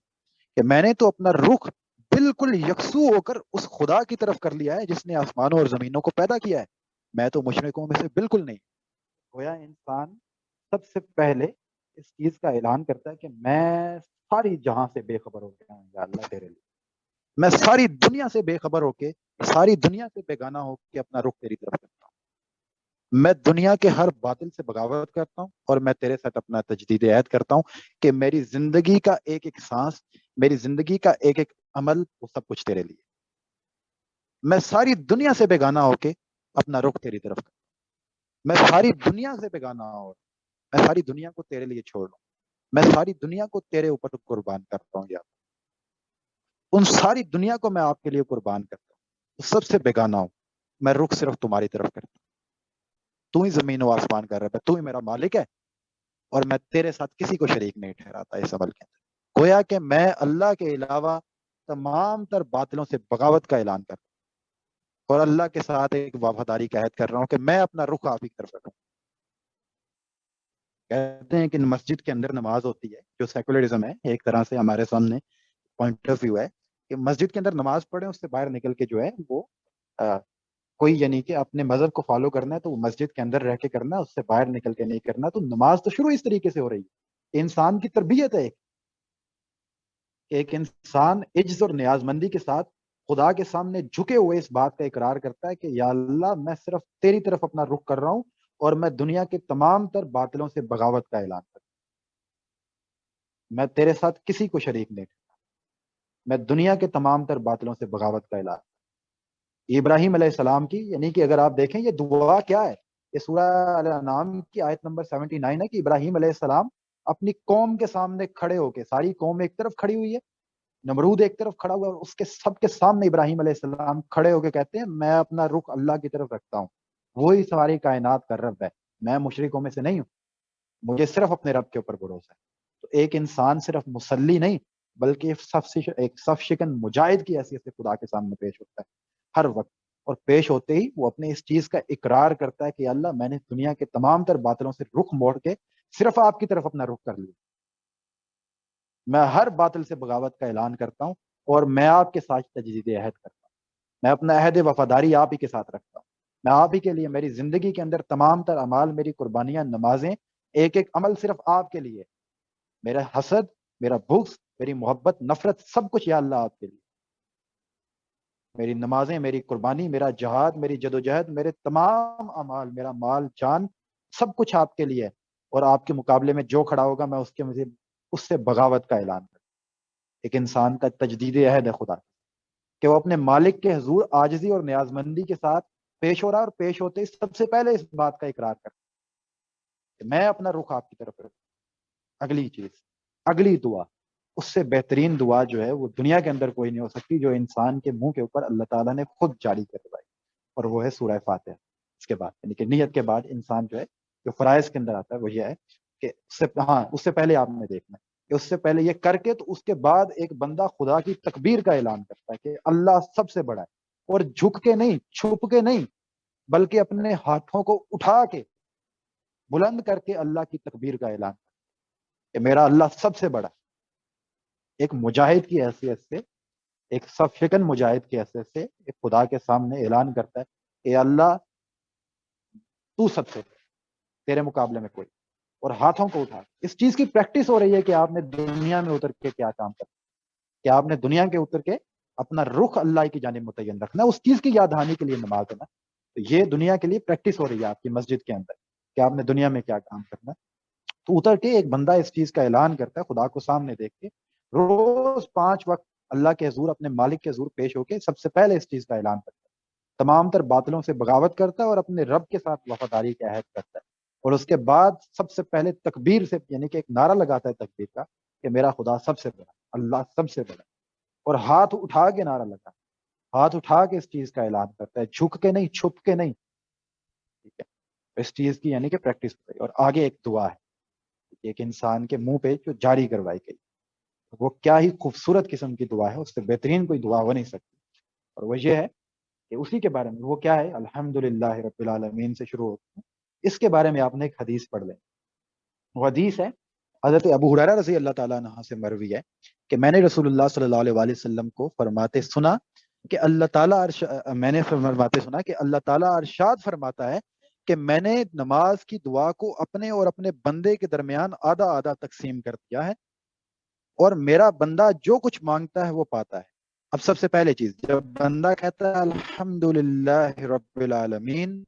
کہ میں نے تو اپنا رخ بالکل یکسو ہو کر اس خدا کی طرف کر لیا ہے جس نے آسمانوں اور زمینوں کو پیدا کیا ہے, میں تو مشرکوں میں سے بالکل نہیں. گویا انسان سب سے پہلے اس چیز کا اعلان کرتا ہے کہ میں ساری جہاں سے بے خبر ہو گیا ہوں یا اللہ تیرے لیے, میں ساری دنیا سے بے خبر ہو کے, ساری دنیا سے بیگانہ ہو کے اپنا رخ تیری طرف کرتا ہوں. میں دنیا کے ہر باطل سے بغاوت کرتا ہوں, اور میں تیرے ساتھ اپنا تجدید عہد کرتا ہوں کہ میری زندگی کا ایک ایک سانس, میری زندگی کا ایک ایک عمل, وہ سب کچھ تیرے لیے. میں ساری دنیا سے بیگانہ ہو کے اپنا رخ تیری طرف کرتا ہوں. میں ساری دنیا سے بیگانہ ہو, میں ساری دنیا کو تیرے لیے چھوڑ دوں, میں ساری دنیا کو تیرے اوپر قربان کرتا ہوں. یا ان ساری دنیا کو میں آپ کے لیے قربان کرتا ہوں, سب سے بیگانہ ہوں, میں رخ صرف تمہاری طرف کرتا ہوں. تو ہی زمین و آسمان کا رب ہے, تو ہی میرا مالک ہے, اور میں تیرے ساتھ کسی کو شریک نہیں ٹھہراتا اس عمل کے اندر. گویا کہ میں اللہ کے علاوہ تمام تر باطلوں سے بغاوت کا اعلان کر رہا ہوں, اور اللہ کے ساتھ ایک وفاداری کا عہد کر رہا ہوں کہ میں اپنا رخ آپ ہی کی طرف رکھوں. کہتے ہیں کہ مسجد کے اندر نماز ہوتی ہے, جو سیکولرزم ہے ایک طرح سے ہمارے سامنے پوائنٹ آف ویو ہے, کہ مسجد کے اندر نماز پڑھیں, اس سے باہر نکل کے جو ہے وہ کوئی یعنی کہ اپنے مذہب کو فالو کرنا ہے تو وہ مسجد کے اندر رہ کے کرنا ہے، اس سے باہر نکل کے نہیں کرنا. تو نماز تو شروع اس طریقے سے ہو رہی ہے. انسان کی تربیت ہے ایک انسان عجز اور نیاز مندی کے ساتھ خدا کے سامنے جھکے ہوئے اس بات کا اقرار کرتا ہے کہ یا اللہ میں صرف تیری طرف اپنا رخ کر رہا ہوں اور میں دنیا کے تمام تر باطلوں سے بغاوت کا اعلان کرتا ہوں. میں تیرے ساتھ کسی کو شریک نہیں کرتا. میں دنیا کے تمام تر باطلوں سے بغاوت کا اعلان. ابراہیم علیہ السلام کی یعنی کہ اگر آپ دیکھیں یہ دعا کیا ہے، یہ سورہ الانعام کی آیت نمبر 79 ہے کہ ابراہیم علیہ السلام اپنی قوم کے سامنے کھڑے ہو کے، ساری قوم ایک طرف کھڑی ہوئی ہے، نمرود ایک طرف کھڑا ہوا ہے، اور اس کے سب کے سامنے ابراہیم علیہ السلام کھڑے ہو کے کہتے ہیں میں اپنا رخ اللہ کی طرف رکھتا ہوں، وہی ساری کائنات کا رب ہے، میں مشرکوں میں سے نہیں ہوں، مجھے صرف اپنے رب کے اوپر بھروسہ ہے. تو ایک انسان صرف مسلی نہیں بلکہ ایک صف شکن مجاہد کی حیثیت سے خدا کے سامنے پیش ہوتا ہے ہر وقت. اور پیش ہوتے ہی وہ اپنے اس چیز کا اقرار کرتا ہے کہ اللہ میں نے دنیا کے تمام تر باطلوں سے رخ موڑ کے صرف آپ کی طرف اپنا رخ کر لیا. میں ہر باطل سے بغاوت کا اعلان کرتا ہوں اور میں آپ کے ساتھ تجدید عہد کرتا ہوں. میں اپنا عہد وفاداری آپ ہی کے ساتھ رکھتا ہوں. میں آپ ہی کے لیے میری زندگی کے اندر تمام تر اعمال، میری قربانیاں، نمازیں، ایک ایک عمل صرف آپ کے لیے. میرا حسد، میرا بغض، میری محبت، نفرت، سب کچھ یا اللہ آپ کے لیے. میری نمازیں، میری قربانی، میرا جہاد، میری جدوجہد، میرے تمام اعمال، میرا مال جان، سب کچھ آپ کے لیے. اور آپ کے مقابلے میں جو کھڑا ہوگا میں اس کے مزید اس سے بغاوت کا اعلان کروں. ایک انسان کا تجدید عہد ہے خدا کہ وہ اپنے مالک کے حضور عاجزی اور نیاز مندی کے ساتھ پیش ہو رہا ہے، اور پیش ہوتے ہی سب سے پہلے اس بات کا اقرار کرتا کہ میں اپنا رخ آپ کی طرف رکھوں. اگلی چیز، اگلی دعا، اس سے بہترین دعا جو ہے وہ دنیا کے اندر کوئی نہیں ہو سکتی جو انسان کے منہ کے اوپر اللہ تعالیٰ نے خود جاری کروائی، اور وہ ہے سورہ فاتحہ. اس کے بعد یعنی کہ نیت کے بعد انسان جو ہے جو فرائض کے اندر آتا ہے وہ یہ ہے کہ اس سے پہلے آپ نے دیکھنا ہے کہ اس سے پہلے یہ کر کے تو اس کے بعد ایک بندہ خدا کی تکبیر کا اعلان کرتا ہے کہ اللہ سب سے بڑا ہے، اور جھک کے نہیں، چھپ کے نہیں، بلکہ اپنے ہاتھوں کو اٹھا کے بلند کر کے اللہ کی تکبیر کا اعلان کہ میرا اللہ سب سے بڑا ہے. ایک مجاہد کی حیثیت سے، ایک صف شکن مجاہد کی حیثیت سے ایک خدا کے سامنے اعلان کرتا ہے کہ اللہ تو سب سے بڑا، تیرے مقابلے میں کوئی. اور ہاتھوں کو اٹھا، اس چیز کی پریکٹس ہو رہی ہے کہ آپ نے دنیا میں اتر کے کیا کام کرنا، کہ آپ نے دنیا کے اتر کے اپنا رخ اللہ کی جانب متعین رکھنا، اس چیز کی یاد دہانی کے لیے نماز ہے نا. تو یہ دنیا کے لیے پریکٹس ہو رہی ہے آپ کی مسجد کے اندر کہ آپ نے دنیا میں کیا کام کرنا ہے. تو اتر کے ایک بندہ اس چیز کا اعلان کرتا ہے خدا کو سامنے دیکھ کے، روز 5 وقت اللہ کے حضور، اپنے مالک کے حضور پیش ہو کے سب سے پہلے اس چیز کا اعلان کرتا ہے، تمام تر باطلوں سے بغاوت کرتا ہے اور اپنے رب کے ساتھ وفاداری کا عہد کرتا ہے. اور اس کے بعد سب سے پہلے تکبیر سے یعنی کہ ایک نعرہ لگاتا ہے تکبیر کا کہ میرا خدا سب سے بڑا، اللہ سب سے بڑا. اور ہاتھ اٹھا کے نعرہ لگا، ہاتھ اٹھا کے اس چیز کا اعلان کرتا ہے، جھک کے نہیں، چھپ کے نہیں. ٹھیک ہے، اس چیز کی یعنی کہ پریکٹس ہو رہی ہے. اور آگے ایک دعا ہے ایک انسان کے منہ پہ جو جاری کروائی گئی، وہ کیا ہی خوبصورت قسم کی دعا ہے، اس سے بہترین کوئی دعا ہو نہیں سکتی. اور وہ یہ ہے کہ اسی کے بارے میں، وہ کیا ہے، الحمدللہ رب العالمین سے شروع ہوتی ہے. اس کے بارے میں آپ نے ایک حدیث پڑھ لیں. وہ حدیث ہے حضرت ابو ہریرہ رضی اللہ تعالیٰ عنہ سے مروی ہے کہ میں نے رسول اللہ صلی اللہ علیہ وآلہ وسلم کو فرماتے سنا کہ میں نے فرماتے سنا کہ اللہ تعالیٰ ارشاد فرماتا ہے کہ میں نے نماز کی دعا کو اپنے اور اپنے بندے کے درمیان آدھا آدھا تقسیم کر دیا ہے، اور میرا بندہ جو کچھ مانگتا ہے وہ پاتا ہے. اب سب سے پہلے چیز، جب بندہ کہتا ہے الحمدللہ رب العالمین،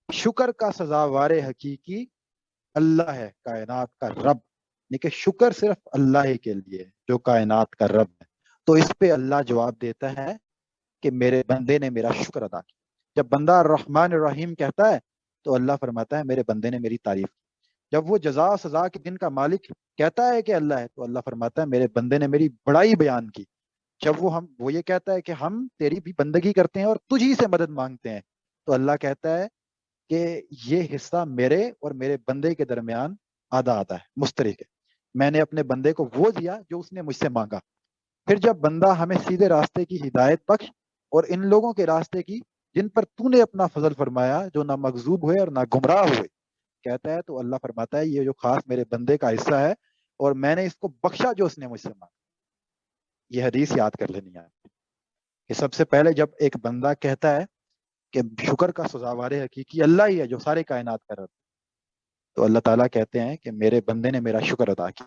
شکر کا سزاوار حقیقی اللہ ہے، کائنات کا رب، لیکن شکر صرف اللہ ہی کے لیے جو کائنات کا رب ہے. تو اس پہ اللہ جواب دیتا ہے کہ میرے بندے نے میرا شکر ادا کیا. جب بندہ الرحمن الرحیم کہتا ہے تو اللہ فرماتا ہے میرے بندے نے میری تعریف کی. جب وہ جزا و سزا کے دن کا مالک کہتا ہے کہ اللہ ہے تو اللہ فرماتا ہے میرے بندے نے میری بڑائی بیان کی. جب وہ یہ کہتا ہے کہ ہم تیری بھی بندگی کرتے ہیں اور تجھی سے مدد مانگتے ہیں تو اللہ کہتا ہے کہ یہ حصہ میرے اور میرے بندے کے درمیان آدھا آدھا ہے، مشترک ہے. میں نے اپنے بندے کو وہ دیا جو اس نے مجھ سے مانگا. پھر جب بندہ ہمیں سیدھے راستے کی ہدایت بخش اور ان لوگوں کے راستے کی جن پر تو نے اپنا فضل فرمایا، جو نہ مغضوب ہوئے اور نہ گمراہ ہوئے، کہتا ہے تو اللہ فرماتا ہے یہ جو خاص میرے بندے کا حصہ ہے اور میں نے اس کو بخشا جو اس نے مجھ سے مانگا. یہ حدیث یاد کر لینی ہے کہ سب سے پہلے جب ایک بندہ کہتا ہے کہ شکر کا سزاوار حقیقی اللہ ہی ہے جو سارے کائنات کا رب. تو اللہ تعالیٰ کہتے ہیں کہ میرے بندے نے میرا شکر ادا کیا.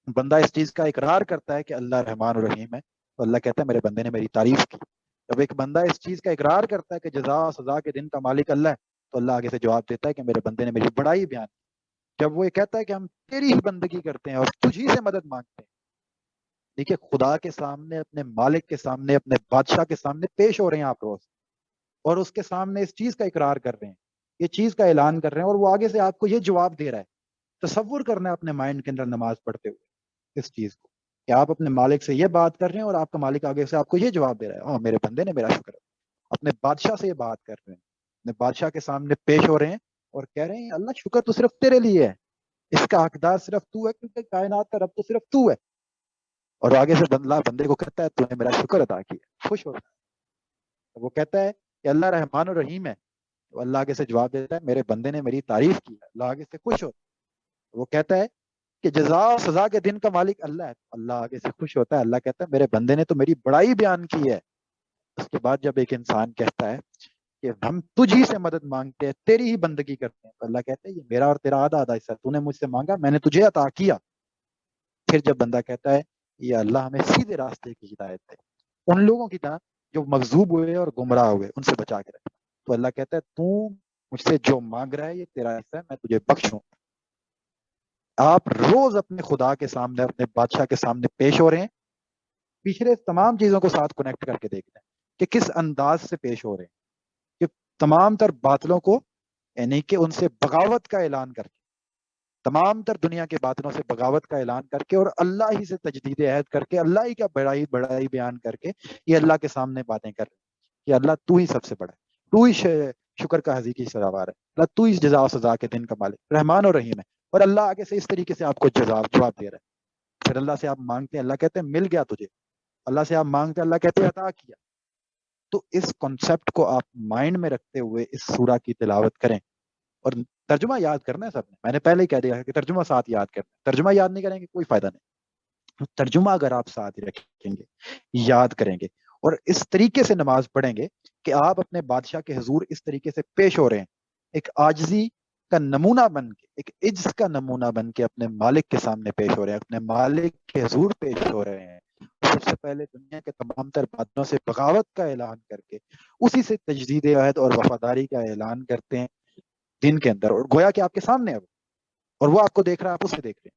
بندہ اس چیز کا اقرار کرتا ہے کہ اللہ رحمان الرحیم ہے تو اللہ کہتا ہے میرے بندے نے میری تعریف کی. جب ایک بندہ اس چیز کا اقرار کرتا ہے کہ جزا و سزا کے دن کا مالک اللہ ہے تو اللہ آگے سے جواب دیتا ہے کہ میرے بندے نے میری بڑائی بیان کی. جب وہ یہ کہتا ہے کہ ہم تیری ہی بندگی کرتے ہیں اور تجھی سے مدد مانگتے ہیں. دیکھیے خدا کے سامنے، اپنے مالک کے سامنے، اپنے بادشاہ کے سامنے پیش ہو رہے ہیں آپ روز، اور اس کے سامنے اس چیز کا اقرار کر رہے ہیں، یہ چیز کا اعلان کر رہے ہیں، اور وہ آگے سے آپ کو یہ جواب دے رہا ہے. تصور کرنا ہے اپنے مائنڈ کے اندر نماز پڑھتے ہوئے اس چیز کو کہ آپ اپنے مالک سے یہ بات کر رہے ہیں اور آپ کا مالک آگے سے آپ کو یہ جواب دے رہا ہے میرے بندے نے میرا شکر. اپنے بادشاہ سے یہ بات کر رہے ہیں، اپنے بادشاہ کے سامنے پیش ہو رہے ہیں اور کہہ رہے ہیں اللہ شکر تو صرف تیرے لیے ہے، اس کا حقدار صرف تو ہے کیونکہ کائنات کا رب تو صرف تو ہے. اور آگے سے بندے کو کہتا ہے تو نے میرا شکر ادا کیا، خوش ہوتا ہے. وہ کہتا ہے کہ اللہ رحمان الرحیم ہے تو اللہ آگے سے جواب دیتا ہے میرے بندے نے میری تعریف کی ہے، اللہ آگے سے خوش ہوتا ہے. وہ کہتا ہے کہ جزا و سزا کے دن کا مالک اللہ ہے، اللہ آگے سے خوش ہوتا ہے، اللہ کہتا ہے میرے بندے نے تو میری بڑائی بیان کی ہے. اس کے بعد جب ایک انسان کہتا ہے کہ ہم تجھ ہی سے مدد مانگتے ہیں، تیری ہی بندگی کرتے ہیں، تو اللہ کہتا ہے یہ میرا اور تیرا آدھا آدھا حصہ، تو نے مجھ سے مانگا میں نے تجھے عطا کیا. پھر جب بندہ کہتا ہے یہ اللہ ہمیں سیدھے راستے کی ہدایت دے، ان لوگوں کی طرح جو مغضوب ہوئے اور گمراہ ہوئے ان سے بچا کے رکھے، تو اللہ کہتا ہے تو مجھ سے جو مانگ رہا ہے یہ تیرا حصہ ہے، میں تجھے بخشوں. آپ روز اپنے خدا کے سامنے، اپنے بادشاہ کے سامنے پیش ہو رہے ہیں، پچھلے تمام چیزوں کو ساتھ کنیکٹ کر کے دیکھتے ہیں کہ کس انداز سے پیش ہو رہے ہیں، کہ تمام تر باطلوں کو یعنی کہ ان سے بغاوت کا اعلان کر کے، تمام تر دنیا کے باطلوں سے بغاوت کا اعلان کر کے اور اللہ ہی سے تجدید عہد کر کے، اللہ ہی کا بڑائی بڑائی بیان کر کے یہ اللہ کے سامنے باتیں کر رہے ہیں کہ اللہ تو ہی سب سے بڑا ہے، تو ہی شکر کا حقیقی سزاوار ہے، اللہ تو ہی جزا و سزا کے دن کا مالک رحمان اور رحیم ہے. اور اللہ آگے سے اس طریقے سے آپ کو جواب دے رہا ہے. پھر اللہ سے آپ مانگتے ہیں، اللہ کہتے ہیں مل گیا تجھے. اللہ سے آپ مانگتے ہیں، اللہ کہتے ہیں عطا کیا. تو اس کنسپٹ کو آپ مائنڈ میں رکھتے ہوئے اس سورہ کی تلاوت کریں. اور ترجمہ یاد کرنا ہے سب نے، میں نے پہلے ہی کہہ دیا ہے کہ ترجمہ ساتھ یاد کرنا ہے. ترجمہ یاد نہیں کریں گے کوئی فائدہ نہیں. ترجمہ اگر آپ ساتھ ہی رکھیں گے، یاد کریں گے اور اس طریقے سے نماز پڑھیں گے کہ آپ اپنے بادشاہ کے حضور اس طریقے سے پیش ہو رہے ہیں، ایک عاجزی کا نمونہ بن کے، ایک عجز کا نمونہ بن کے اپنے مالک کے سامنے پیش ہو رہے ہیں، اپنے مالک کے حضور پیش ہو رہے ہیں. سب سے پہلے دنیا کے تمام تر بادلوں سے بغاوت کا اعلان کر کے اسی سے تجدید عہد اور وفاداری کا اعلان کرتے ہیں دن کے اندر، اور گویا کہ آپ کے سامنے ہے اور وہ آپ کو دیکھ رہا ہے، آپ اسے دیکھ رہے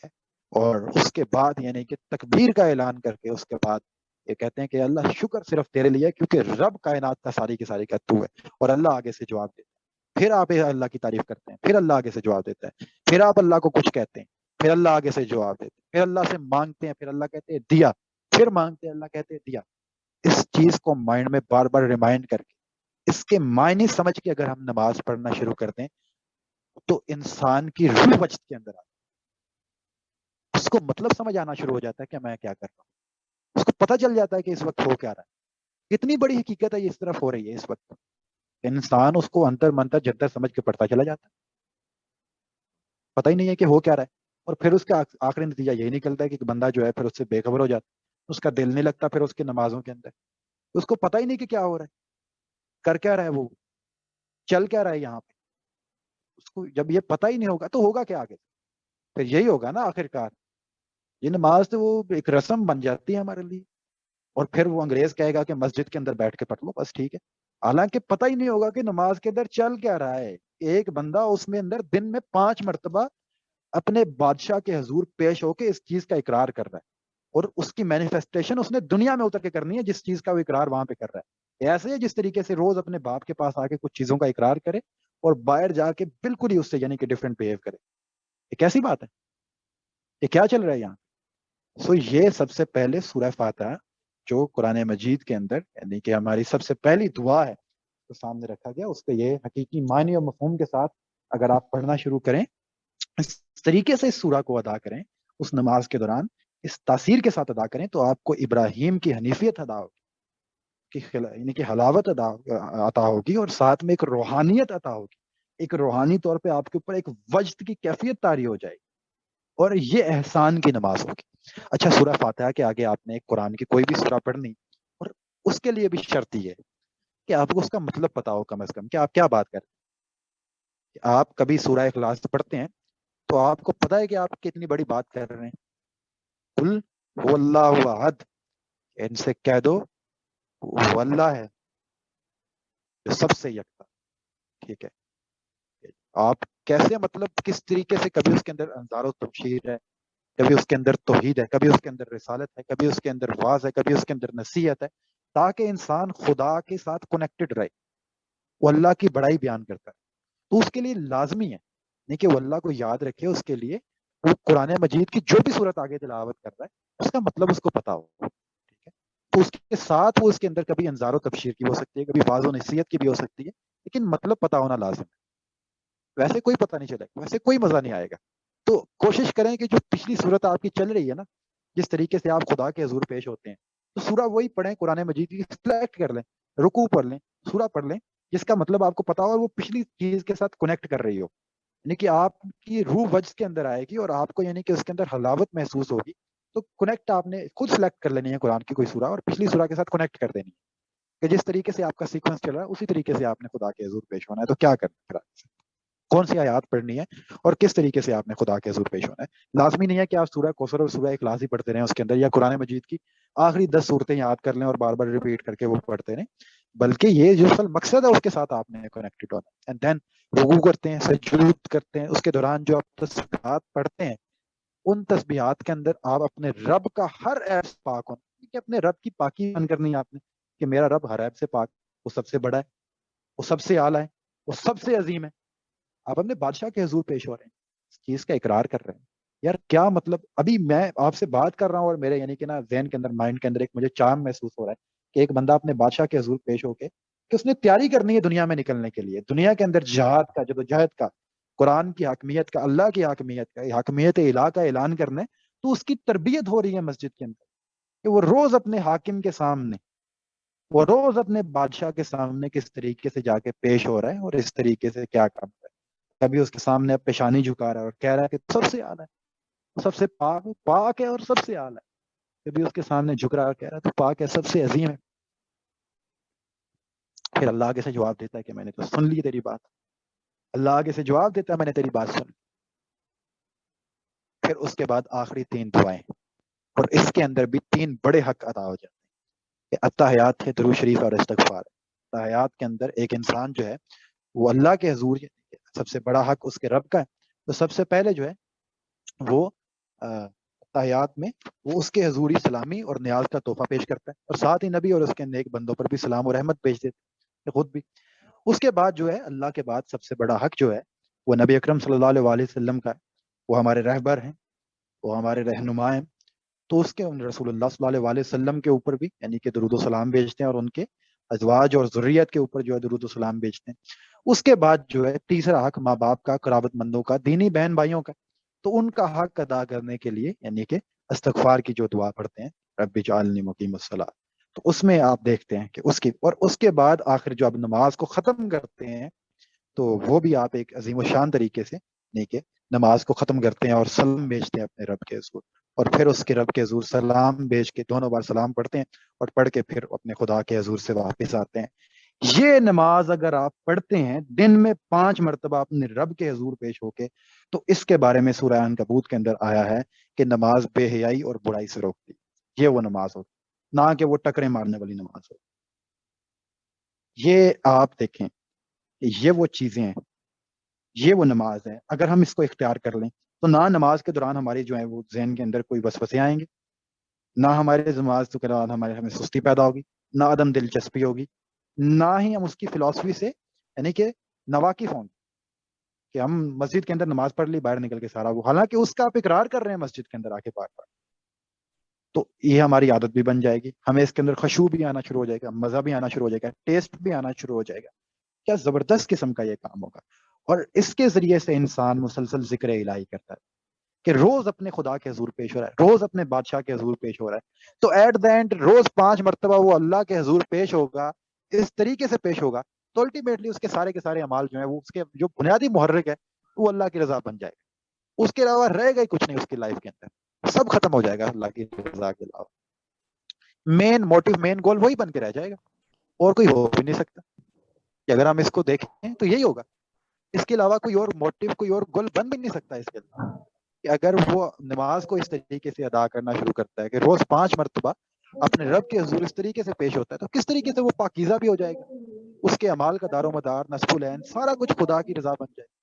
ہیں. اور اس کے بعد یعنی کہ تکبیر کا اعلان کر کے اس کے بعد یہ کہتے ہیں کہ اللہ شکر صرف تیرے لیے کیونکہ رب کائنات کا ساری کی ساری کا تو ہے. اور اللہ آگے سے جواب دیتا ہے، پھر آپ اللہ کی تعریف کرتے ہیں، پھر اللہ آگے سے جواب دیتا ہے، پھر آپ اللہ کو کچھ کہتے ہیں، پھر اللہ آگے سے جواب دیتے ہیں، پھر اللہ سے مانگتے ہیں، پھر اللہ کہتے ہیں دیا، پھر مانگتے ہیں، اللہ کہتے ہیں دیا. اس چیز کو مائنڈ میں بار بار ریمائنڈ کر کے اس کے معنی سمجھ کے اگر ہم نماز پڑھنا شروع کر دیں تو انسان کی روح وجد کے اندر اس کو مطلب سمجھ آنا شروع ہو جاتا ہے کہ میں کیا کر رہا ہوں. اس کو پتہ چل جاتا ہے کہ اس وقت ہو کیا رہا ہے. کتنی بڑی حقیقت ہے یہ اس طرف ہو رہی ہے اس وقت. انسان اس کو انتر منتر جنتر سمجھ کے پڑھتا چلا جاتا ہے، پتہ ہی نہیں ہے کہ ہو کیا رہا ہے. اور پھر اس کا آخری نتیجہ یہی نکلتا ہے کہ بندہ جو ہے پھر اس سے بے خبر ہو جاتا ہے، اس کا دل نہیں لگتا پھر اس کی نمازوں کے اندر، اس کو پتہ ہی نہیں کہ کیا ہو رہا ہے، کر کیا رہا ہے، وہ چل کیا رہا ہے یہاں پہ. اس کو جب یہ پتہ ہی نہیں ہوگا تو ہوگا کیا آگے؟ پھر یہی ہوگا نا آخر کار. یہ نماز تو وہ ایک رسم بن جاتی ہے ہمارے لیے، اور پھر وہ انگریز کہے گا کہ مسجد کے اندر بیٹھ کے پڑھ لو بس ٹھیک ہے. حالانکہ پتہ ہی نہیں ہوگا کہ نماز کے اندر چل کیا رہا ہے. ایک بندہ اس میں اندر دن میں 5 مرتبہ اپنے بادشاہ کے حضور پیش ہو کے اس چیز کا اقرار کر رہا ہے، اور اس کی مینیفیسٹیشن اس نے دنیا میں اتر کے کرنی ہے جس چیز کا وہ اقرار وہاں پہ کر رہا ہے. ایسے جس طریقے سے روز اپنے باپ کے پاس آ کے کچھ چیزوں کا اقرار کرے اور باہر جا کے بالکل ہی اس سے یعنی کہ ڈفرینٹ بہیو کرے. یہ کیسی بات ہے؟ یہ کیا چل رہا ہے یہاں؟ سو یہ سب سے پہلے سورہ فاتحہ جو قرآن مجید کے اندر یعنی کہ ہماری سب سے پہلی دعا ہے تو سامنے رکھا گیا. اس کے یہ حقیقی معنی اور مفہوم کے ساتھ اگر آپ پڑھنا شروع کریں، اس طریقے سے اس سورہ کو ادا کریں، اس نماز کے دوران اس تاثیر کے ساتھ ادا کریں، تو آپ کو ابراہیم کی حنیفیت ادا ہوگی، یعنی کہ حلاوت عطا ہوگی، اور ساتھ میں ایک روحانیت عطا ہوگی. ایک روحانی طور پہ آپ کے اوپر ایک وجد کی کیفیت طاری ہو جائے گی، اور یہ احسان کی نماز ہوگی. اچھا، سورہ فاتحہ کے آگے آپ نے قرآن کی کوئی بھی سورہ پڑھنی، اور اس کے لیے بھی شرط یہ ہے کہ آپ کو اس کا مطلب پتا ہو کم از کم کہ آپ کیا بات کر رہے ہیں. کہ آپ کبھی سورہ اخلاص پڑھتے ہیں تو آپ کو پتا ہے کہ آپ کتنی بڑی بات کر رہے ہیں. قل هو اللہ احد، ان سے کہہ دو وہ اللہ ہے جو سب سے یکتا. ٹھیک ہے، آپ کیسے مطلب کس طریقے سے کبھی اس کے اندر انذار و تبشیر ہے، کبھی اس کے اندر توحید ہے، کبھی اس کے اندر رسالت ہے، کبھی اس کے اندر واز ہے، کبھی اس کے اندر نصیحت ہے، تاکہ انسان خدا کے ساتھ کنیکٹڈ رہے، وہ اللہ کی بڑائی بیان کرتا ہے. تو اس کے لیے لازمی ہے نہیں کہ وہ اللہ کو یاد رکھے، اس کے لیے وہ قرآن مجید کی جو بھی صورت آگے تلاوت کر رہا ہے اس کا مطلب اس کو پتا ہو. ٹھیک ہے، تو اس کے ساتھ وہ اس کے اندر کبھی انذار و تبشیر کی ہو سکتی ہے، کبھی واز و نصیحت کی بھی ہو سکتی ہے، لیکن مطلب پتا ہونا لازم ہے. ویسے کوئی پتہ نہیں چلے گا، ویسے کوئی مزہ نہیں آئے گا. تو کوشش کریں کہ جو پچھلی صورت آپ کی چل رہی ہے نا، جس طریقے سے آپ خدا کے حضور پیش ہوتے ہیں، تو سورہ وہی پڑھیں، قرآن مجید کی سلیکٹ کر لیں، رکوع پڑھ لیں، سورہ پڑھ لیں جس کا مطلب آپ کو پتا ہو اور وہ پچھلی چیز کے ساتھ کنیکٹ کر رہی ہو، یعنی کہ آپ کی روح وجد کے اندر آئے گی اور آپ کو یعنی کہ اس کے اندر حلاوت محسوس ہوگی. تو کنیکٹ آپ نے خود سلیکٹ کر لینی ہے قرآن کی کوئی سورہ اور پچھلی سورہ کے ساتھ کنیکٹ کر دینی ہے کہ جس طریقے سے آپ کا سیکوینس چل رہا ہے اسی طریقے سے آپ نے خدا کے حضور پیش ہونا ہے. تو کیا کرنا ہے، کون سی آیات پڑھنی ہے اور کس طریقے سے آپ نے خدا کے حضور پیش ہونا ہے. لازمی نہیں ہے کہ آپ سورہ کوثر اور سورہ اخلاص ہی پڑھتے رہیں اس کے اندر، یا قرآن مجید کی آخری 10 صورتیں یاد کر لیں اور بار بار ریپیٹ کر کے وہ پڑھتے رہیں، بلکہ یہ جو اصل مقصد ہے اس کے ساتھ آپ نے کنیکٹڈ ہونا ہے. اینڈ دین رکوع کرتے ہیں، سجود کرتے ہیں، اس کے دوران جو آپ تسبیحات پڑھتے ہیں ان تسبیحات کے اندر آپ اپنے رب کا ہر عیب سے پاک ہونا، کہ اپنے رب کی پاکی بیان کرنی ہے آپ نے کہ میرا رب ہر عیب سے پاک، وہ سب سے بڑا ہے، وہ سب سے اعلیٰ ہے، وہ سب سے عظیم ہے. آپ اپنے بادشاہ کے حضور پیش ہو رہے ہیں، اس چیز کا اقرار کر رہے ہیں. یار کیا مطلب، ابھی میں آپ سے بات کر رہا ہوں اور میرے یعنی کہ نا ذہن کے اندر، مائنڈ کے اندر ایک مجھے چام محسوس ہو رہا ہے کہ ایک بندہ اپنے بادشاہ کے حضور پیش ہو کے کہ اس نے تیاری کرنی ہے دنیا میں نکلنے کے لیے، دنیا کے اندر جہاد کا، جدوجہد کا، قرآن کی حاکمیت کا، اللہ کی حاکمیت کا، حاکمیت الہ کا اعلان کرنا ہے. تو اس کی تربیت ہو رہی ہے مسجد کے اندر کہ وہ روز اپنے حاکم کے سامنے، وہ روز اپنے بادشاہ کے سامنے کس طریقے سے جا کے پیش ہو رہا ہے اور اس طریقے سے کیا کام کر رہا ہے. کبھی اس کے سامنے پیشانی جھکا رہا ہے اور کہہ رہا ہے کہ سب سے اعلیٰ ہے، سب سے پاک ہے اور سب سے اعلیٰ ہے. کبھی اس کے سامنے جھک رہا ہے اور کہہ رہا ہے تو پاک ہے، سب سے عظیم ہے. پھر اللہ آگے سے جواب دیتا ہے کہ میں نے تو سن لی تیری بات. اللہ آگے سے جواب دیتا ہے میں نے تیری بات سن لی. پھر اس کے بعد آخری 3 دعائیں، اور اس کے اندر بھی 3 بڑے حق ادا ہو جاتے ہیں کہ التحیات ہے، درود شریف اور استغفار. التحیات کے اندر ایک انسان جو ہے وہ اللہ کے حضور، سب سے بڑا حق اس کے رب کا ہے، تو سب سے پہلے جو ہے وہ تحیات میں وہ اس کے حضوری سلامی اور نیاز کا تحفہ پیش کرتا ہے، اور ساتھ ہی نبی اور اس کے نیک بندوں پر بھی سلام و رحمت بھیج دیتے خود بھی. اس کے بعد جو ہے اللہ کے بعد سب سے بڑا حق جو ہے وہ نبی اکرم صلی اللہ علیہ وسلم کا ہے. وہ ہمارے رہبر ہیں، وہ ہمارے رہنما ہیں، تو اس کے رسول اللہ صلی اللہ علیہ وسلم کے اوپر بھی یعنی کہ درود و سلام بھیجتے ہیں، اور ان کے ازواج اور ذریت کے اوپر جو ہے درود و سلام بھیجتے ہیں. اس کے بعد جو ہے تیسرا حق ماں باپ کا، قرابت مندوں کا، دینی بہن بھائیوں کا. تو ان کا حق ادا کرنے کے لیے یعنی کہ استغفار کی جو دعا پڑھتے ہیں، رب اجعلنی مقیم الصلاۃ، تو اس میں آپ دیکھتے ہیں کہ اس کی، اور اس کے بعد آخر جو آپ نماز کو ختم کرتے ہیں تو وہ بھی آپ ایک عظیم و شان طریقے سے یعنی کہ نماز کو ختم کرتے ہیں اور سلام بھیجتے ہیں اپنے رب کے حضور، اور پھر اس کے رب کے حضور سلام بھیج کے 2 بار سلام پڑھتے ہیں اور پڑھ کے پھر اپنے خدا کے حضور سے واپس آتے ہیں. یہ نماز اگر آپ پڑھتے ہیں دن میں 5 مرتبہ اپنے رب کے حضور پیش ہو کے، تو اس کے بارے میں سورہ عنکبوت کے اندر آیا ہے کہ نماز بے حیائی اور برائی سے روکتی. یہ وہ نماز ہو، نہ کہ وہ ٹکرے مارنے والی نماز ہو. یہ آپ دیکھیں، یہ وہ چیزیں ہیں، یہ وہ نماز ہے. اگر ہم اس کو اختیار کر لیں تو نہ نماز کے دوران ہماری جو ہے وہ ذہن کے اندر کوئی وسوسے آئیں گے، نہ ہمارے نماز کے دوران ہمیں سستی پیدا ہوگی، نہ عدم دلچسپی ہوگی، نہ ہی ہم اس کی فلسفی سے یعنی کہ ناواقف ہوں گے کہ ہم مسجد کے اندر نماز پڑھ لی، باہر نکل کے سارا وہ، حالانکہ اس کا آپ اقرار کر رہے ہیں مسجد کے اندر آ کے بار بار. تو یہ ہماری عادت بھی بن جائے گی، ہمیں اس کے اندر خشوع بھی آنا شروع ہو جائے گا، مزہ بھی آنا شروع ہو جائے گا، ٹیسٹ بھی آنا شروع ہو جائے گا. کیا زبردست قسم کا یہ کام ہوگا. اور اس کے ذریعے سے انسان مسلسل ذکر الہی کرتا ہے کہ روز اپنے خدا کے حضور پیش ہو رہا ہے، روز اپنے بادشاہ کے حضور پیش ہو رہا ہے. تو ایٹ دا اینڈ روز 5 مرتبہ وہ اللہ کے حضور پیش ہوگا، اس طریقے سے پیش ہوگا تو الٹیمیٹلی اس کے سارے اعمال جو ہیں وہ اس کے جو بنیادی محرک ہے وہ اللہ کی رضا بن جائے گا. اس کے علاوہ رہے گا ہی کچھ نہیں اس کی لائف کے اندر، سب ختم ہو جائے گا اللہ کی رضا کے علاوہ. مین موٹیو، مین گول وہی بن کے رہ جائے گا. اور کوئی ہو بھی نہیں سکتا کہ اگر ہم اس کو دیکھیں تو یہی ہوگا. اس کے علاوہ کوئی اور موٹو کوئی اور گل بن بھی نہیں سکتا اس کے علاوہ. کہ اگر وہ نماز کو اس طریقے سے ادا کرنا شروع کرتا ہے کہ روز 5 مرتبہ اپنے رب کے حضور اس طریقے سے پیش ہوتا ہے تو کس طریقے سے وہ پاکیزہ بھی ہو جائے گا. اس کے اعمال کا دار و مدار نصب العین سارا کچھ خدا کی رضا بن جائے گا.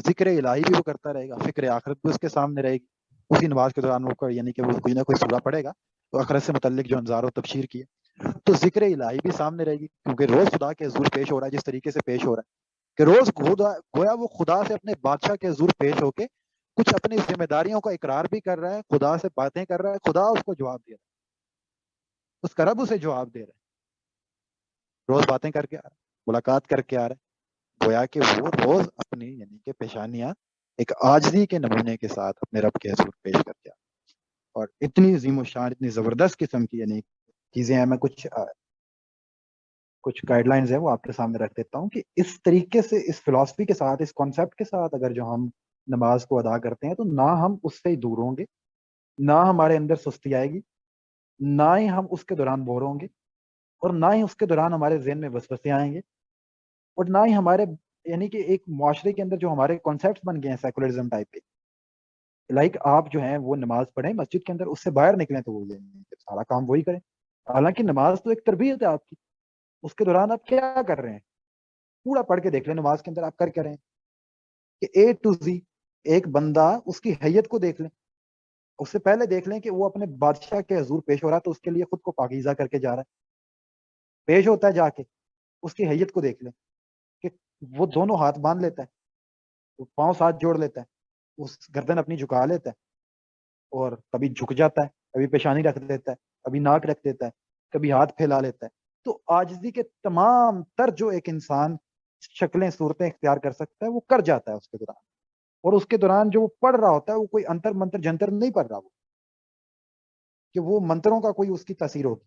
ذکر الہی بھی وہ کرتا رہے گا, فکر آخرت بھی اس کے سامنے رہے گی. اسی نماز کے دوران وہ یعنی کہ وہ کوئی نہ کوئی سورہ پڑھے گا تو آخرت سے متعلق جو انذار و تبشیر کی ہے, تو ذکر الہی بھی سامنے رہے گی کیونکہ روز خدا کے حضور پیش ہو رہا ہے جس طریقے سے پیش ہو رہا ہے کہ روز گویا وہ خدا سے اپنے بادشاہ کے حضور پیش ہو کے کچھ اپنی ذمہ داریوں کا اقرار بھی کر رہا ہے, خدا سے باتیں کر رہا ہے, خدا اس کو جواب دے رہا ہے, اس کا رب اسے جواب دے رہا ہے. روز باتیں کر کے آ رہا ہے, ملاقات کر کے آ رہا ہے. گویا کہ وہ روز اپنی یعنی کہ پیشانیاں ایک عاجزی کے نمونے کے ساتھ اپنے رب کے حضور پیش کر کے آ رہا ہے. اور اتنی عظیم و شان, اتنی زبردست قسم کی یعنی چیزیں ہیں. میں کچھ گائیڈ لائنز ہیں وہ آپ کے سامنے رکھ دیتا ہوں کہ اس طریقے سے اس فلسفی کے ساتھ, اس کانسیپٹ کے ساتھ اگر جو ہم نماز کو ادا کرتے ہیں تو نہ ہم اس سے دور ہوں گے, نہ ہمارے اندر سستی آئے گی, نہ ہی ہم اس کے دوران بور ہوں گے, اور نہ ہی اس کے دوران ہمارے ذہن میں وسوسے آئیں گے, اور نہ ہی ہمارے یعنی کہ ایک معاشرے کے اندر جو ہمارے کانسیپٹس بن گئے ہیں سیکولرزم ٹائپ کے, لائک آپ جو ہیں وہ نماز پڑھیں مسجد کے اندر, اس سے باہر نکلیں تو وہ سارا کام وہی کریں. حالانکہ نماز تو ایک تربیت ہے آپ کی. اس کے دوران آپ کیا کر رہے ہیں پورا پڑھ کے دیکھ لیں نماز کے اندر آپ کر رہے ہیں کہ اے ٹو زی ایک بندہ اس کی حیت کو دیکھ لیں. اس سے پہلے دیکھ لیں کہ وہ اپنے بادشاہ کے حضور پیش ہو رہا ہے تو اس کے لیے خود کو پاکیزہ کر کے جا رہا ہے, پیش ہوتا ہے جا کے. اس کی حیت کو دیکھ لیں کہ وہ دونوں ہاتھ باندھ لیتا ہے, وہ پاؤں ساتھ جوڑ لیتا ہے, اس گردن اپنی جھکا لیتا ہے, اور کبھی جھک جاتا ہے, کبھی پیشانی رکھ دیتا ہے, کبھی ناک رکھ دیتا ہے, کبھی ہاتھ پھیلا لیتا ہے. تو عاجزی کے تمام تر جو ایک انسان شکلیں صورتیں اختیار کر سکتا ہے وہ کر جاتا ہے اس کے دوران. اور اس کے دوران جو وہ پڑھ رہا ہوتا ہے وہ کوئی انتر منتر جنتر نہیں پڑھ رہا, وہ کہ وہ منتروں کا کوئی اس کی تاثیر ہوگی,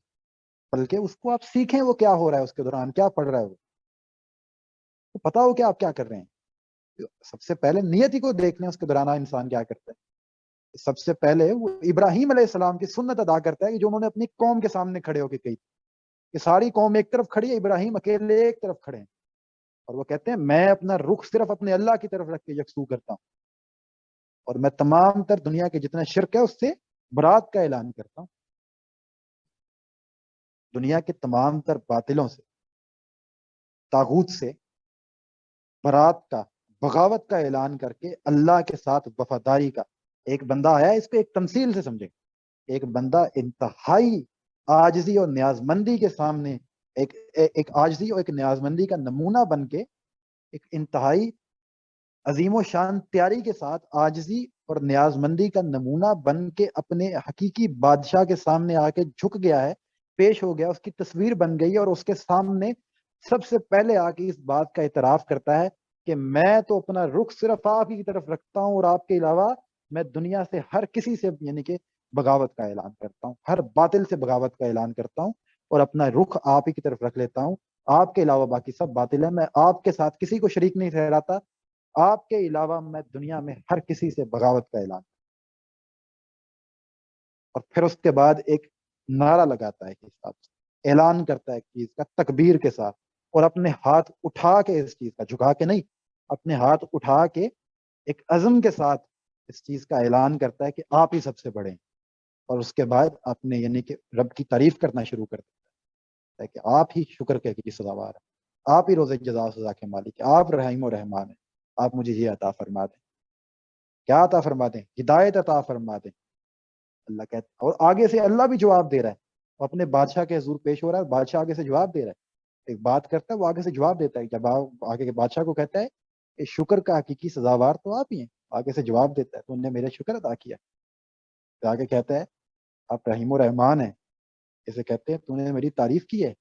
بلکہ اس کو آپ سیکھیں وہ کیا ہو رہا ہے اس کے دوران, کیا پڑھ رہا ہے وہ پتا ہو کہ آپ کیا کر رہے ہیں. سب سے پہلے نیت ہی کو دیکھ لیں اس کے دوران انسان کیا کرتا ہے. سب سے پہلے وہ ابراہیم علیہ السلام کی سنت ادا کرتا ہے کہ جو انہوں نے اپنی قوم کے سامنے کھڑے ہو کے کہی کہ ساری قوم ایک طرف کھڑی ہے, ابراہیم اکیلے ایک طرف کھڑے ہیں, اور وہ کہتے ہیں میں اپنا رخ صرف اپنے اللہ کی طرف رکھ کے یکسو کرتا ہوں, اور میں تمام تر دنیا کے جتنا شرک ہے اس سے برات کا اعلان کرتا ہوں. دنیا کے تمام تر باطلوں سے, طاغوت سے برات کا, بغاوت کا اعلان کر کے اللہ کے ساتھ وفاداری کا ایک بندہ آیا. اس کو ایک تمثیل سے سمجھیں, ایک بندہ انتہائی عاجزی اور نیاز مندی کے سامنے ایک عاجزی اور ایک نیاز مندی کا نمونہ بن کے, ایک انتہائی عظیم و شان تیاری کے ساتھ عاجزی اور نیاز مندی کا نمونہ بن کے اپنے حقیقی بادشاہ کے سامنے آ کے جھک گیا ہے, پیش ہو گیا, اس کی تصویر بن گئی, اور اس کے سامنے سب سے پہلے آ کے اس بات کا اعتراف کرتا ہے کہ میں تو اپنا رخ صرف آپ ہی کی طرف رکھتا ہوں, اور آپ کے علاوہ میں دنیا سے ہر کسی سے یعنی کہ بغاوت کا اعلان کرتا ہوں, ہر باطل سے بغاوت کا اعلان کرتا ہوں, اور اپنا رخ آپ ہی کی طرف رکھ لیتا ہوں. آپ کے علاوہ باقی سب باطل ہے, میں آپ کے ساتھ کسی کو شریک نہیں ٹھہراتا, آپ کے علاوہ میں دنیا میں ہر کسی سے بغاوت کا اعلان. اور پھر اس کے بعد ایک نعرہ لگاتا ہے, اعلان کرتا ہے ایک چیز کا تکبیر کے ساتھ, اور اپنے ہاتھ اٹھا کے, اس چیز کا جھکا کے نہیں, اپنے ہاتھ اٹھا کے ایک عزم کے ساتھ اس چیز کا اعلان کرتا ہے کہ آپ ہی سب سے بڑے ہیں. اور اس کے بعد اپنے یعنی کہ رب کی تعریف کرنا شروع کر دیتا ہے کہ آپ ہی شکر کی سزاوار ہے, آپ ہی روز جزا و سزا کے مالک ہیں, آپ رحیم و رحمان ہیں, آپ مجھے یہ عطا فرما دیں. کیا عطا فرما دیں؟ ہدایت عطا فرما دیں. اللہ کہتا ہے, اور آگے سے اللہ بھی جواب دے رہا ہے, وہ اپنے بادشاہ کے حضور پیش ہو رہا ہے, بادشاہ آگے سے جواب دے رہا ہے, ایک بات کرتا ہے وہ آگے سے جواب دیتا ہے. جب آگے کے بادشاہ کو کہتا ہے کہ شکر کا حقیقی سزاوار تو آپ ہی ہیں, آگے سے جواب دیتا ہے تو انہوں نے میرے شکر ادا کیا. تو آگے کہتا ہے آپ رحیم و رحمان ہیں, اسے کہتے ہیں تو نے میری تعریف کی ہے,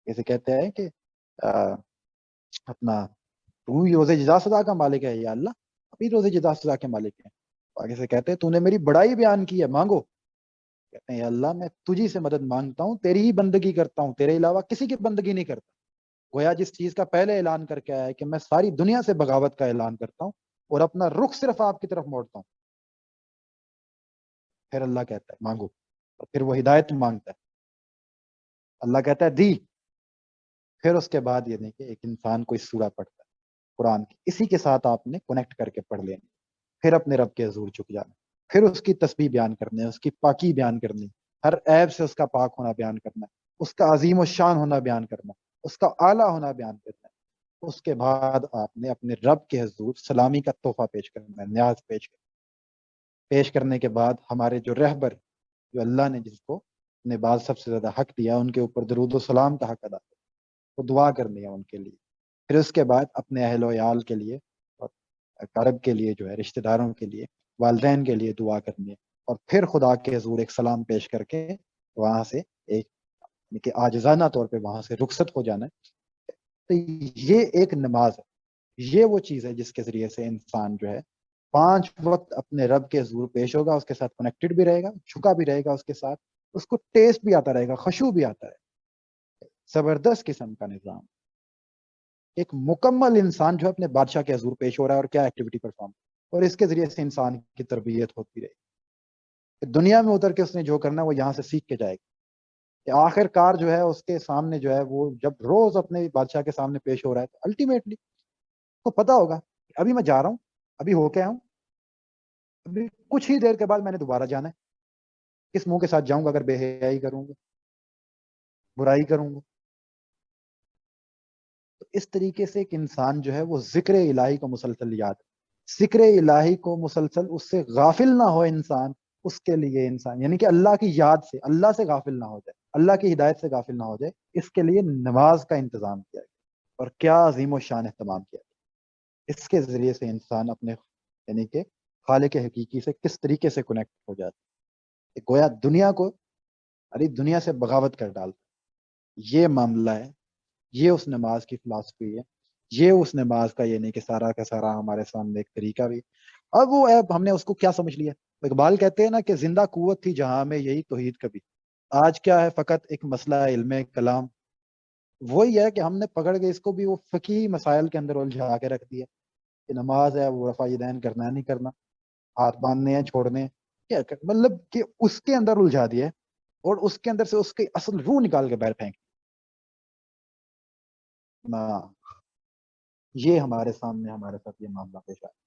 اسے کہتے ہیں کہ اپنا تو ہی روز جزا سزا کا مالک ہے یا اللہ, ابھی روز جزا سزا کے مالک ہیں. آگے سے کہتے ہیں تو نے میری بڑائی بیان کی ہے, مانگو. کہتے ہیں یا اللہ میں تجھی سے مدد مانگتا ہوں, تیری ہی بندگی کرتا ہوں, تیرے علاوہ کسی کی بندگی نہیں کرتا. گویا جس چیز کا پہلے اعلان کر کے آیا ہے کہ میں ساری دنیا سے بغاوت کا اعلان کرتا ہوں اور اپنا رخ صرف آپ کی طرف موڑتا ہوں. پھر اللہ کہتا ہے مانگو, اور پھر وہ ہدایت مانگتا ہے. اللہ کہتا ہے دی, پھر اس کے بعد یہ نہیں کہ ایک انسان کوئی سورہ پڑھتا ہے قرآن کی، اسی کے ساتھ آپ نے کنیکٹ کر کے پڑھ لینی، پھر اپنے رب کے حضور جھک جانا، پھر اس کی تسبیح بیان کرنے، اس کی پاکی بیان کرنی، ہر عیب سے اس کا پاک ہونا بیان کرنا، اس کا عظیم الشان ہونا بیان کرنا، اس کا اعلیٰ ہونا بیان کرنا۔ اس کے بعد آپ نے اپنے رب کے حضور سلامی کا تحفہ پیش کرنا ہے، نیاز پیش کرنے کے بعد ہمارے جو رہبر، جو اللہ نے جس کو اپنے بعد سب سے زیادہ حق دیا، ان کے اوپر درود و سلام کا حق ادا کرنا، وہ دعا کرنی ہے ان کے لیے۔ پھر اس کے بعد اپنے اہل و عیال کے لیے اور اقارب کے لیے جو ہے، رشتہ داروں کے لیے، والدین کے لیے دعا کرنی ہے، اور پھر خدا کے حضور ایک سلام پیش کر کے وہاں سے ایک کہ عاجزانہ طور پہ وہاں سے رخصت ہو جانا ہے۔ تو یہ ایک نماز ہے، یہ وہ چیز ہے جس کے ذریعے سے انسان جو ہے 5 وقت اپنے رب کے حضور پیش ہوگا، اس کے ساتھ کنیکٹڈ بھی رہے گا، جھکا بھی رہے گا، اس کے ساتھ اس کو ٹیسٹ بھی آتا رہے گا، خشوع بھی آتا ہے۔ زبردست قسم کا نظام، ایک مکمل انسان جو ہے اپنے بادشاہ کے حضور پیش ہو رہا ہے، اور کیا ایکٹیویٹی پرفارم، اور اس کے ذریعے سے انسان کی تربیت ہوتی رہے گی۔ دنیا میں اتر کے اس نے جو کرنا ہے وہ یہاں سے سیکھ کے جائے گا، کہ آخر کار جو ہے اس کے سامنے جو ہے وہ جب روز اپنے بادشاہ کے سامنے پیش ہو رہا ہے، تو الٹیمیٹلی کو پتا ہوگا ابھی میں جا رہا ہوں، ابھی ہو کے آؤں، ابھی کچھ ہی دیر کے بعد میں نے دوبارہ جانا ہے، کس منہ کے ساتھ جاؤں گا؟ اگر بے حیائی کروں گا، برائی کروں گا۔ تو اس طریقے سے ایک انسان جو ہے وہ ذکر الہی کو مسلسل یاد، ذکر الہی کو مسلسل اس سے غافل نہ ہو انسان، اس کے لیے انسان یعنی کہ اللہ کی یاد سے، اللہ سے غافل نہ ہو جائے، اللہ کی ہدایت سے غافل نہ ہو جائے، اس کے لیے نماز کا انتظام کیا گیا، اور کیا عظیم و شان اہتمام کیا گیا۔ اس کے ذریعے سے انسان اپنے یعنی کہ خالق حقیقی سے کس طریقے سے کنیکٹ ہو جاتا ہے، گویا دنیا کو، ارے دنیا سے بغاوت کر ڈالتا ہے۔ یہ معاملہ ہے، یہ اس نماز کی فلاسفی ہے، یہ اس نماز کا یہ نہیں کہ سارا کا سارا ہمارے سامنے ایک طریقہ بھی۔ اب وہ ہم نے اس کو کیا سمجھ لیا؟ اقبال کہتے ہیں نا کہ زندہ قوت تھی جہاں میں یہی توحید کبھی، آج کیا ہے فقط ایک مسئلہ علم کلام۔ وہی ہے کہ ہم نے پکڑ کے اس کو بھی وہ فقہی مسائل کے اندر الجھا کے رکھ دیا کہ نماز ہے وہ رفع یدین کرنا ہے نہیں کرنا، ہاتھ باندھنے ہیں چھوڑنے ہیں، کیا مطلب کہ اس کے اندر الجھا دیا ہے، اور اس کے اندر سے اس کی اصل روح نکال کے باہر پھینک نہ۔ یہ ہمارے سامنے ہمارے ساتھ یہ معاملہ پیش آیا۔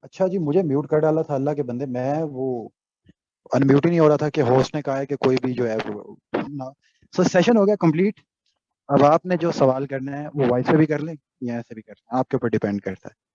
اچھا جی، مجھے میوٹ کر ڈالا تھا اللہ کے بندے، میں وہ انمیوٹ ہی نہیں ہو رہا تھا کہ ہوسٹ نے کہا ہے کہ کوئی بھی جو ہے سو سیشن ہو گیا کمپلیٹ۔ اب آپ نے جو سوال کرنا ہے وہ وائس سے بھی کر لیں یا ایسے بھی کر لیں، آپ کے اوپر ڈیپینڈ کرتا ہے۔